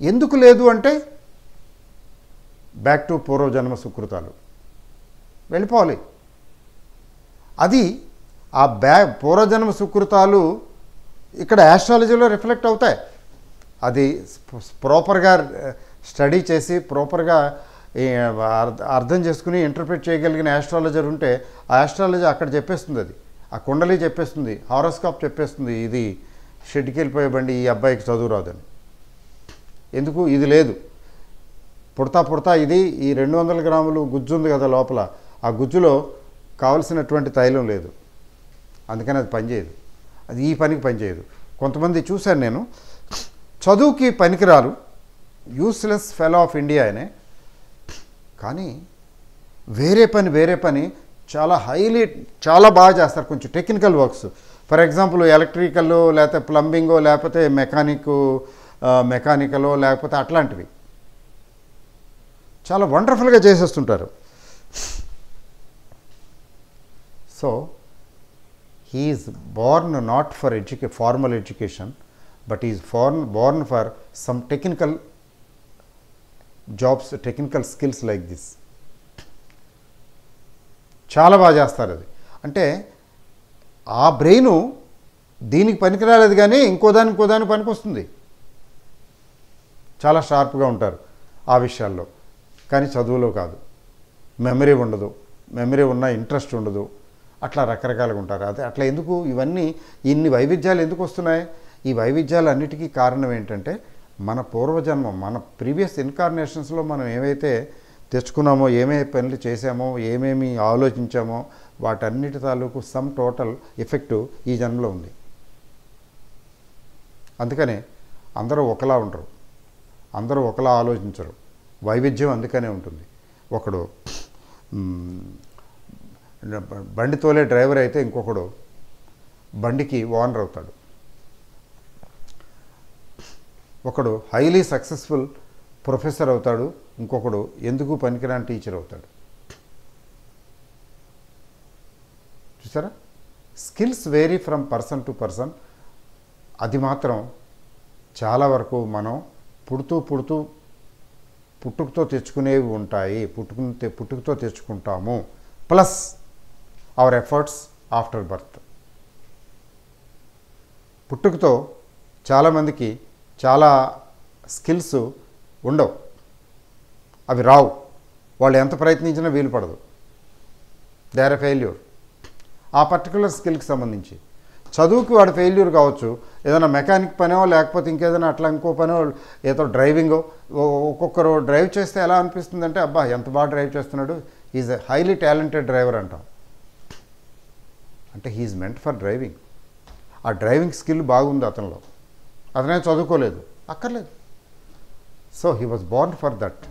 ఎందుకు లేదు అంటే, బ్యాక్ టు పూర్వజన్మ సుకృతాలు వెళ్ళిపోవాలి. అది ఆ పూర్వజన్మ సుకృతాలు ఇక్కడ యాస్ట్రాలజీలో రిఫ్లెక్ట్ అవుతాయి. అది ప్రాపర్గా స్టడీ చేసి ప్రాపర్గా అర్థం చేసుకుని ఇంటర్ప్రిట్ చేయగలిగిన యాస్ట్రాలజర్ ఉంటే ఆ యాస్ట్రాలజీ అక్కడ చెప్పేస్తుంది. అది ఆ కుండలి చెప్పేస్తుంది, హారోస్కోప్ చెప్పేస్తుంది, ఇది షెడ్కి వెళ్ళిపోయే బండి, ఈ అబ్బాయికి చదువు రాదని. ఎందుకు? ఇది లేదు. పుడతా పుడతా ఇది ఈ 200 గ్రాములు గుజ్జు ఉంది కదా లోపల, ఆ గుజ్జులో కావలసినటువంటి తైలం లేదు, అందుకని అది పనిచేయదు, అది ఈ పనికి పనిచేయదు. కొంతమంది చూశాను నేను, చదువుకి పనికిరారు, యూస్లెస్ ఫెలో ఆఫ్ ఇండియా అనే, కానీ వేరే పని చాలా బాగా చేస్తారు, కొంచెం technical works. For example electrical, లేకపోతే ప్లంబింగో, లేకపోతే మెకానికలో, లేకపోతే అట్లాంటివి చాలా వండర్ఫుల్గా చేసేస్తుంటారు. So he is born not for formal education, but he is born for some technical jobs, technical skills like this. చాలా బాగా చేస్తారు. అది అంటే ఆ బ్రెయిన్ దీనికి పనికిరాలేదు కానీ ఇంకో దానికి పనికి వస్తుంది. చాలా షార్ప్గా ఉంటారు ఆ విషయాల్లో, కానీ చదువులో కాదు. మెమరీ ఉండదు, మెమరీ ఉన్న ఇంట్రెస్ట్ ఉండదు, అట్లా రకరకాలుగా ఉంటారు. అదే అట్లా ఎందుకు ఇన్ని వైవిధ్యాలు ఎందుకు వస్తున్నాయి? ఈ వైవిధ్యాలు అన్నిటికీ కారణం ఏంటంటే మన పూర్వజన్మం, మన ప్రీవియస్ ఇన్కార్నేషన్స్లో మనం ఏవైతే తెచ్చుకున్నామో, ఏమేమి పనులు చేసామో, ఏమేమి ఆలోచించామో, వాటన్నిటి తాలూకు సమ్ టోటల్ ఎఫెక్టు ఈ జన్మలో ఉంది. అందుకనే అందరూ ఒకలా ఉండరు, అందరూ ఒకలా ఆలోచించరు, వైవిధ్యం అందుకనే ఉంటుంది. ఒకడు బండి తోలే డ్రైవర్ అయితే ఇంకొకడు బండికి ఓనర్ అవుతాడు. ఒకడు హైలీ సక్సెస్ఫుల్ ప్రొఫెసర్ అవుతాడు, ఇంకొకడు ఎందుకు పనికిరాని టీచర్ అవుతాడు. చూసారా? Skills vary from person to person. అది మాత్రం చాలా వరకు మనం పుట్టుకతో తెచ్చుకునేవి ఉంటాయి, పుట్టుకతో తెచ్చుకుంటాము, plus our efforts after birth. పుట్టుకతో చాలామందికి చాలా స్కిల్స్ ఉండవు, అవి రావు, వాళ్ళు ఎంత ప్రయత్నించినా వీలు పడదు, దే ఆర్ ఎ ఫెయిల్యూర్. ఆ పర్టికులర్ స్కిల్కి సంబంధించి చదువుకి వాడు ఫెయిల్యూర్ కావచ్చు, ఏదైనా మెకానిక్ పనో లేకపోతే ఇంకేదైనా అట్లా ఇంకో పనో, ఏదో డ్రైవింగో. ఒక్కొక్కరు డ్రైవ్ చేస్తే ఎలా అనిపిస్తుందంటే, అబ్బా ఎంత బాగా డ్రైవ్ చేస్తున్నాడు, is a highly talented driver అంటాం. అంటే హీఈస్ మెంట్ ఫర్ డ్రైవింగ్. ఆ డ్రైవింగ్ స్కిల్ బాగుంది అతనిలో, అతనే చదువుకోలేదు, అక్కర్లేదు. So he was Born for that,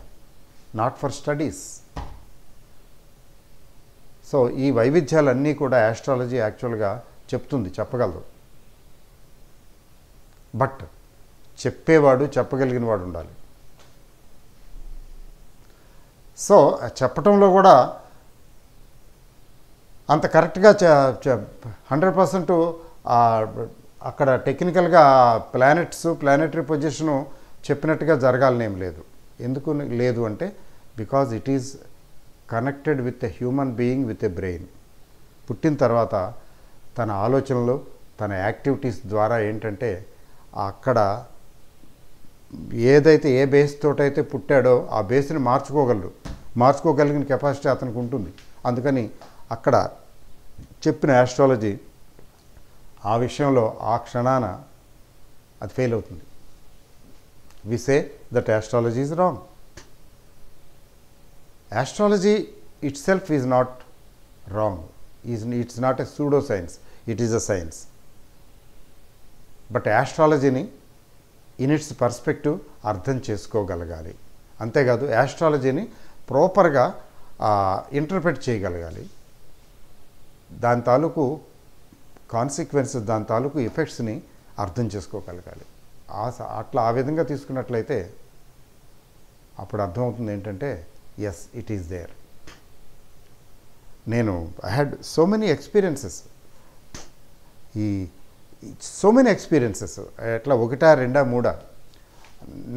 not for studies. So ఈ వైవిధ్యాలన్నీ కూడా ఆస్ట్రాలజీ యాక్చువల్గా చెప్పగలదు. బట్ చెప్పేవాడు, చెప్పగలిగిన వాడు ఉండాలి. సో చెప్పటంలో కూడా అంత కరెక్ట్గా 100% అక్కడ టెక్నికల్గా ప్లానెటరీ పొజిషను చెప్పినట్టుగా జరగాలనేం లేదు. ఎందుకు లేదు అంటే, because it is connected with a human being with a brain. పుట్టిన తర్వాత తన ఆలోచనలు, తన యాక్టివిటీస్ ద్వారా ఏంటంటే అక్కడ ఏదైతే ఏ బేస్ తోటైతే పుట్టాడో ఆ బేస్ని మార్చుకోగలిగిన కెపాసిటీ అతనికి ఉంటుంది. అందుకని అక్కడ చెప్పిన ఆస్ట్రాలజీ ఆ విషయంలో ఆ క్షణాన అది ఫెయిల్ అవుతుంది. We say that astrology is wrong. Astrology itself is not wrong. It's not a pseudo science, it is a science. But ఆస్ట్రాలజీని ఇన్ ఇట్స్ పర్స్పెక్టివ్ అర్థం చేసుకోగలగాలి. అంతేకాదు ఆస్ట్రాలజీని ప్రాపర్గా ఇంటర్ప్రెట్ చేయగలగాలి. దాని తాలూకు కాన్సిక్వెన్సెస్, దాని తాలూకు ఎఫెక్ట్స్ని అర్థం చేసుకోగలగాలి. అట్లా ఆ విధంగా తీసుకున్నట్లయితే అప్పుడు అర్థమవుతుంది ఏంటంటే, ఎస్ ఇట్ ఈస్ దేర్. నేను I had so many experiences, ఎట్లా 1, 2, 3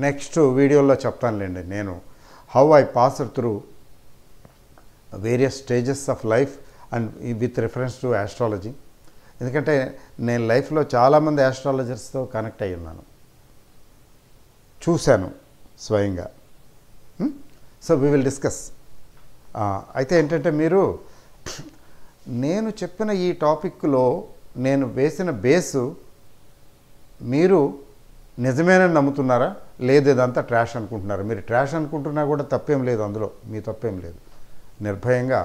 నెక్స్ట్ వీడియోలో చెప్తానులేండి. నేను how I passed through various stages of life and with reference to astrology. ఎందుకంటే నేను లైఫ్లో చాలామంది ఆస్ట్రాలజర్స్తో కనెక్ట్ అయ్యి ఉన్నాను, చూశాను స్వయంగా. So we will discuss. అయితే ఏంటంటే, నేను చెప్పిన ఈ టాపిక్లో నేను వేసిన బేసు మీరు నిజమేనని నమ్ముతున్నారా, లేదు ఇదంతా ట్రాష్ అనుకుంటున్నారా? మీరు ట్రాష్ అనుకుంటున్నా కూడా తప్పేం లేదు, అందులో మీ తప్పేం లేదు. నిర్భయంగా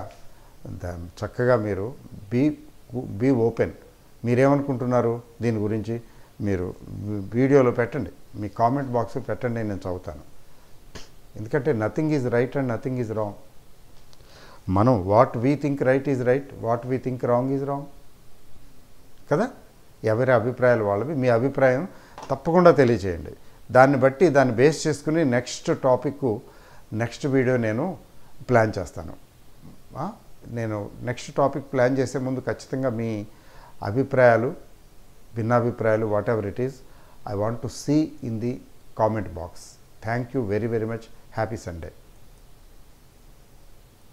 చక్కగా మీరు బీ ఓపెన్. మీరేమనుకుంటున్నారు దీని గురించి మీరు వీడియోలో పెట్టండి, మీ కామెంట్ బాక్స్లో పెట్టండి, నేను చదువుతాను. ఎందుకంటే nothing is right and nothing is wrong. మనం what we think right is right, what we think wrong is wrong కదా. ఎవరి అభిప్రాయాలు వాళ్ళవి. మీ అభిప్రాయం తప్పకుండా తెలియచేయండి. దాన్ని బట్టి దాన్ని బేస్ చేసుకుని నెక్స్ట్ వీడియో నేను ప్లాన్ చేస్తాను. నేను నెక్స్ట్ టాపిక్ ప్లాన్ చేసే ముందు ఖచ్చితంగా మీ అభిప్రాయాలు, భిన్నాభిప్రాయాలు, whatever it is, I want to see in the comment box. Thank you very very much. Happy Sunday.